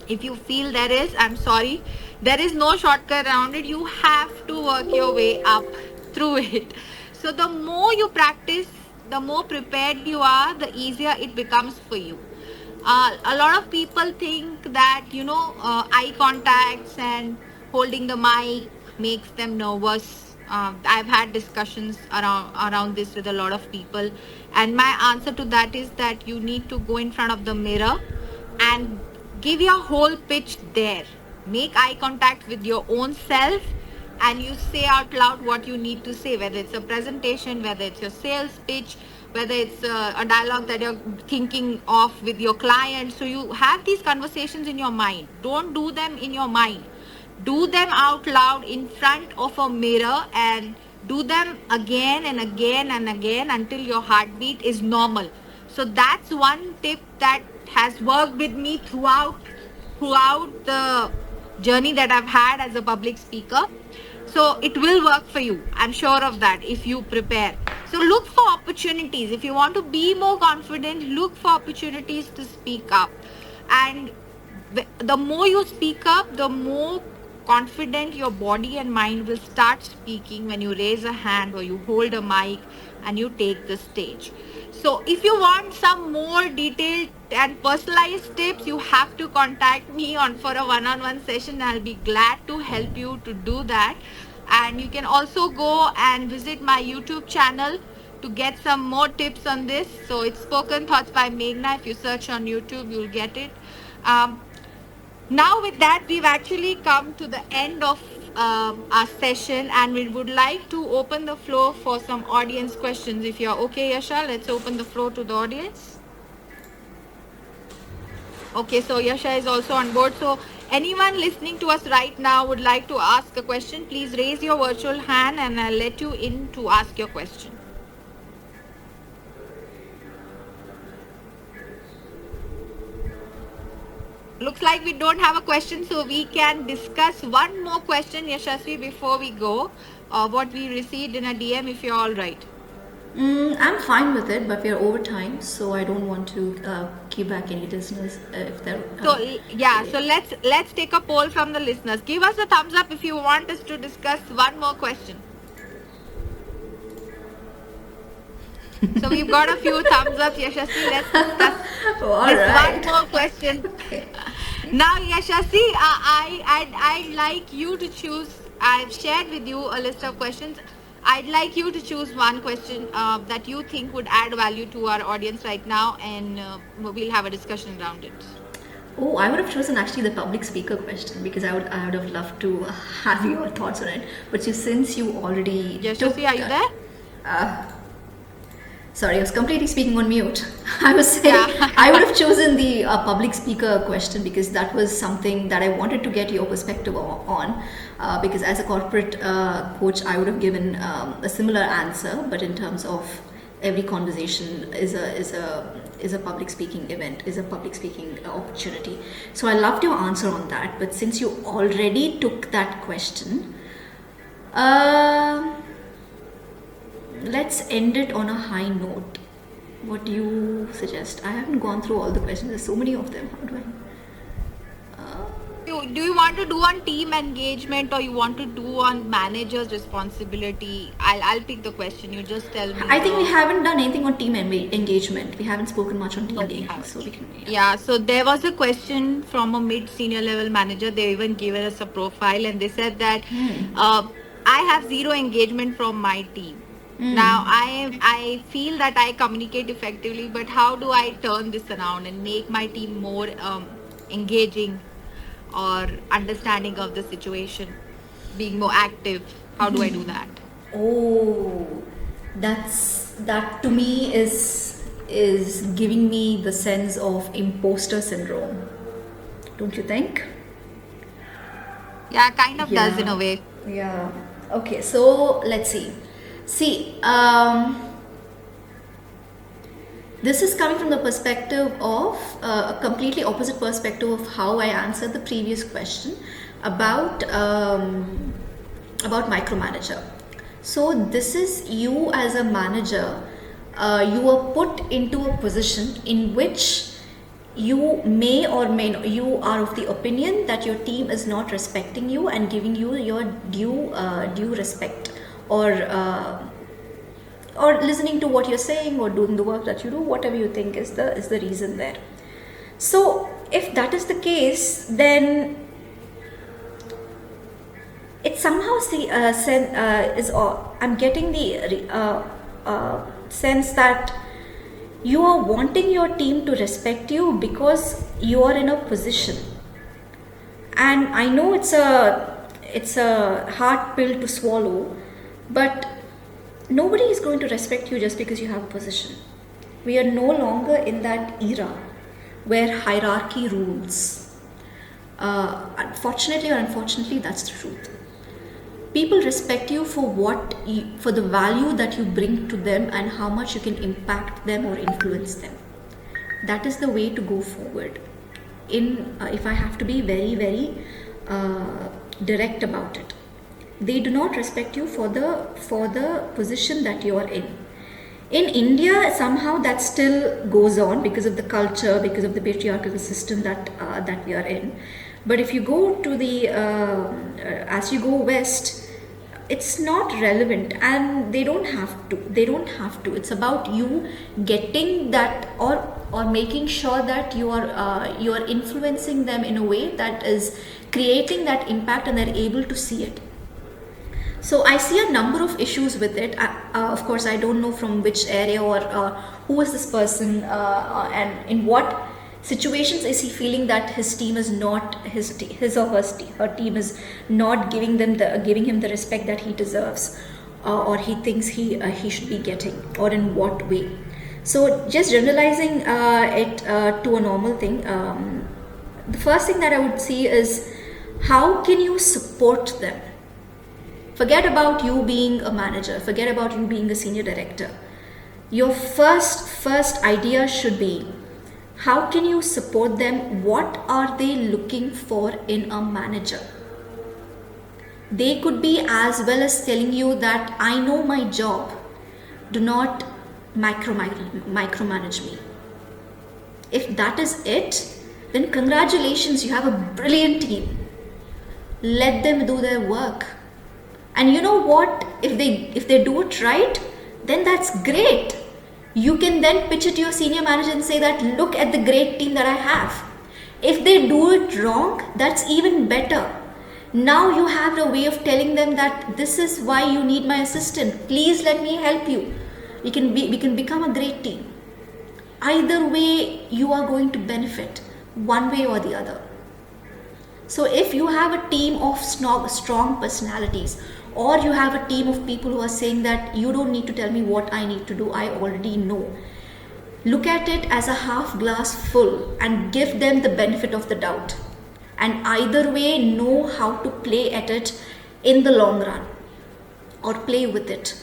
If you feel there is, I'm sorry, there is no shortcut around it. You have to work your way up through it. So the more you practice, the more prepared you are, the easier it becomes for you. A lot of people think that eye contacts and holding the mic makes them nervous. I've had discussions around this with a lot of people, and my answer to that is that you need to go in front of the mirror and give your whole pitch there. Make eye contact with your own self and you say out loud what you need to say, whether it's a presentation, whether it's your sales pitch, whether it's a dialogue that you're thinking of with your client. So you have these conversations in your mind. Don't do them in your mind. Do them out loud in front of a mirror and do them again and again and again until your heartbeat is normal. So that's one tip that has worked with me throughout the journey that I've had as a public speaker. So it will work for you. I'm sure of that if you prepare. So look for opportunities. If you want to be more confident, look for opportunities to speak up. And the more you speak up, the more confident your body and mind will start speaking when you raise a hand or you hold a mic and you take the stage. So if you want some more detailed and personalized tips, you have to contact me for a one-on-one session. I'll be glad to help you to do that. And you can also go and visit my YouTube channel to get some more tips on this. So it's Spoken Thoughts by Meghna. If you search on YouTube, you'll get it. Now with that, we've actually come to the end of our session and we would like to open the floor for some audience questions. If you're okay, Yasha, let's open the floor to the audience. Okay, so Yasha is also on board. So anyone listening to us right now would like to ask a question, please raise your virtual hand and I'll let you in to ask your question. Looks like we don't have a question, so we can discuss one more question, Yashasvi, before we go. What we received in a DM, if you're all right. I'm fine with it, but we're over time, so I don't want to keep back any listeners if they're. So let's take a poll from the listeners. Give us a thumbs up if you want us to discuss one more question. So we've got a few thumbs up, Yashasvi. Let's discuss one more question. Okay. Now, Yashasvi, I'd like you to choose. I've shared with you a list of questions. I'd like you to choose one question that you think would add value to our audience right now, and we'll have a discussion around it. Oh, I would have chosen actually the public speaker question because I would have loved to have your thoughts on it. But since you already Yashasvi, are you there? Sorry, I was completely speaking on mute. I was saying I would have chosen the public speaker question because that was something that I wanted to get your perspective on. Because as a corporate coach, I would have given a similar answer, but in terms of every conversation is a public speaking event, is a public speaking opportunity. So I loved your answer on that. But since you already took that question, let's end it on a high note. What do you suggest? I haven't gone through all the questions. There's so many of them. How do I? Do you want to do on team engagement or you want to do on manager's responsibility? I'll pick the question. You just tell me. I think we haven't done anything on team engagement. We haven't spoken much on team engagement. So we can. Yeah. So there was a question from a mid-senior level manager. They even given us a profile and they said that I have zero engagement from my team. Now I feel that I communicate effectively, but how do I turn this around and make my team more engaging or understanding of the situation, being more active? How do I do that? Oh, that to me is giving me the sense of imposter syndrome. Don't you think? Yeah, kind of does in Yeah. a way. Yeah. Okay, so let's see. See, this is coming from the perspective of a completely opposite perspective of how I answered the previous question about micromanager. So this is you as a manager. You are put into a position in which you may or may not, you are of the opinion that your team is not respecting you and giving you your due respect, or listening to what you're saying or doing the work that you do, whatever you think is the reason there. So if that is the case, then it somehow I'm getting the sense that you are wanting your team to respect you because you are in a position. And I know it's a hard pill to swallow, but nobody is going to respect you just because you have a position. We are no longer in that era where hierarchy rules. Unfortunately or unfortunately, that's the truth. People respect you for the value that you bring to them and how much you can impact them or influence them. That is the way to go forward. If I have to be very very direct about it, they do not respect you for the position that you are in. In India, somehow that still goes on because of the culture, because of the patriarchal system that we are in. But if you go to as you go west, it's not relevant, and they don't have to. It's about you getting that, or making sure that you are influencing them in a way that is creating that impact and they're able to see it. So I see a number of issues with it. Of course, I don't know from which area or who is this person, and in what situations is he feeling that his team is not his or her team is not giving him the respect that he deserves, or he thinks he should be getting, or in what way. So just generalizing it to a normal thing. The first thing that I would see is, how can you support them? Forget about you being a manager, forget about you being a senior director. Your first idea should be, how can you support them? What are they looking for in a manager? They could be as well as telling you that I know my job, do not micromanage me. If that is it, then congratulations, you have a brilliant team. Let them do their work. And you know what? If they do it right, then that's great. You can then pitch it to your senior manager and say that, look at the great team that I have. If they do it wrong, that's even better. Now you have a way of telling them that this is why you need my assistant. Please let me help you. We can become a great team. Either way, you are going to benefit, one way or the other. So if you have a team of strong personalities, or you have a team of people who are saying that you don't need to tell me what I need to do, I already know. Look at it as a half glass full and give them the benefit of the doubt. And either way, know how to play at it in the long run, or play with it.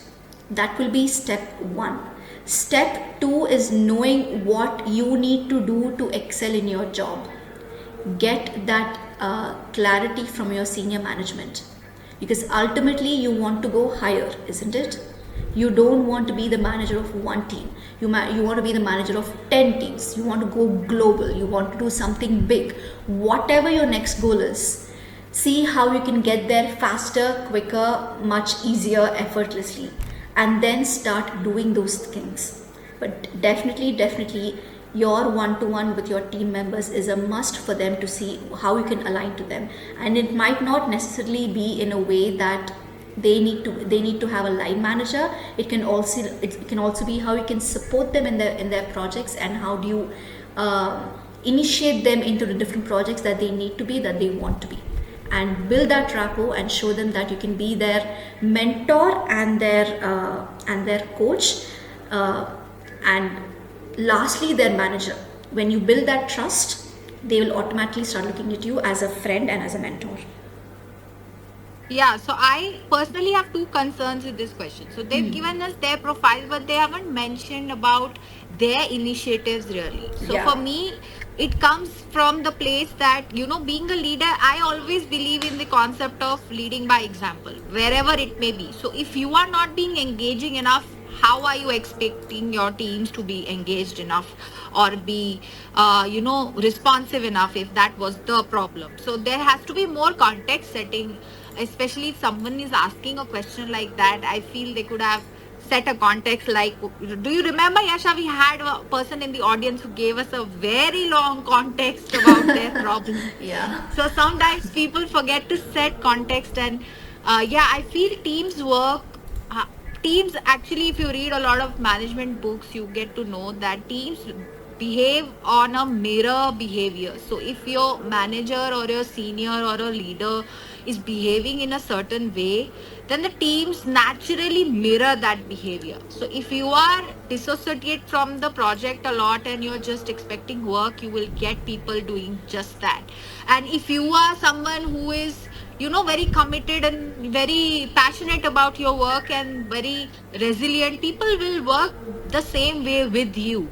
That will be step 1. Step 2 is knowing what you need to do to excel in your job. Get that clarity from your senior management, because ultimately you want to go higher, isn't it? You don't want to be the manager of one team. You want to be the manager of 10 teams. You want to go global. You want to do something big. Whatever your next goal is, see how you can get there faster, quicker, much easier, effortlessly, and then start doing those things. But definitely, your one-to-one with your team members is a must for them, to see how you can align to them. And it might not necessarily be in a way that they need to have a line manager. It can also be how you can support them in their projects, and how do you initiate them into the different projects that they need to be, that they want to be, and build that rapport and show them that you can be their mentor and their coach, and lastly their manager. When you build that trust, they will automatically start looking at you as a friend and as a mentor. Yeah, so I personally have two concerns with this question. So they've given us their profile, but they haven't mentioned about their initiatives really. So Yeah. for me, it comes from the place that, being a leader, I always believe in the concept of leading by example, wherever it may be. So if you are not being engaging enough, how are you expecting your teams to be engaged enough or be responsive enough, if that was the problem? So there has to be more context setting, especially if someone is asking a question like that. I feel they could have set a context like, do you remember, Yasha, we had a person in the audience who gave us a very long context about their problem. Yeah. So sometimes people forget to set context, and I feel teams actually, if you read a lot of management books, you get to know that teams behave on a mirror behavior. So if your manager or your senior or a leader is behaving in a certain way, then the teams naturally mirror that behavior. So if you are dissociate from the project a lot and you're just expecting work, you will get people doing just that. And if you are someone who is very committed and very passionate about your work and very resilient, people will work the same way with you.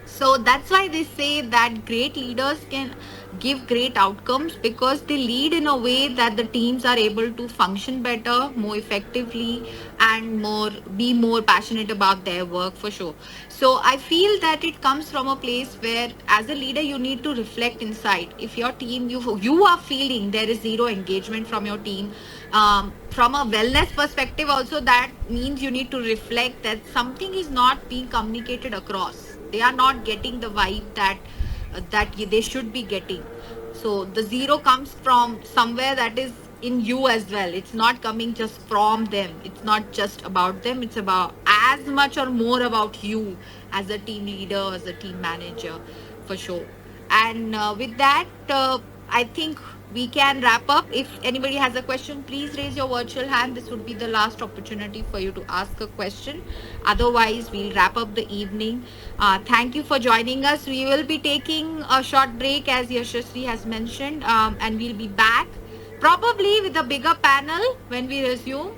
So that's why they say that great leaders can give great outcomes, because they lead in a way that the teams are able to function better, more effectively, and be more passionate about their work for sure. So I feel that it comes from a place where, as a leader, you need to reflect inside. If your team, you are feeling there is zero engagement from your team, from a wellness perspective also, that means you need to reflect that something is not being communicated across. They are not getting the vibe that they should be getting. So the zero comes from somewhere that is in you as well. It's not coming just from them. It's not just about them. It's about as much or more about you as a team leader, as a team manager, for sure. And with that, I think we can wrap up. If anybody has a question, please raise your virtual hand. This would be the last opportunity for you to ask a question. Otherwise, we'll wrap up the evening. Thank you for joining us. We will be taking a short break, as Yashasvi has mentioned, and we'll be back probably with a bigger panel when we resume.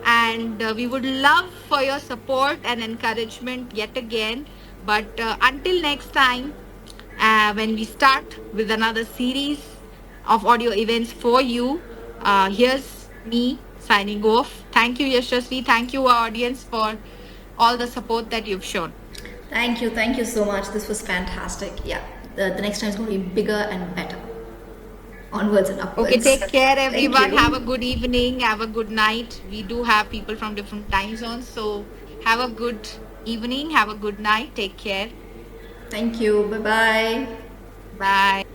And we would love for your support and encouragement yet again. But until next time, when we start with another series of audio events for you, here's me signing off. Thank you, Yashasvi. Thank you, our audience, for all the support that you've shown. Thank you so much. This was fantastic. Yeah, the next time is going to be bigger and better. Onwards and upwards. Okay, take care, everyone. you. Have a good evening. Have a good night. We do have people from different time zones, so have a good evening. Have a good night. Take care. Thank you. Bye-bye. Bye.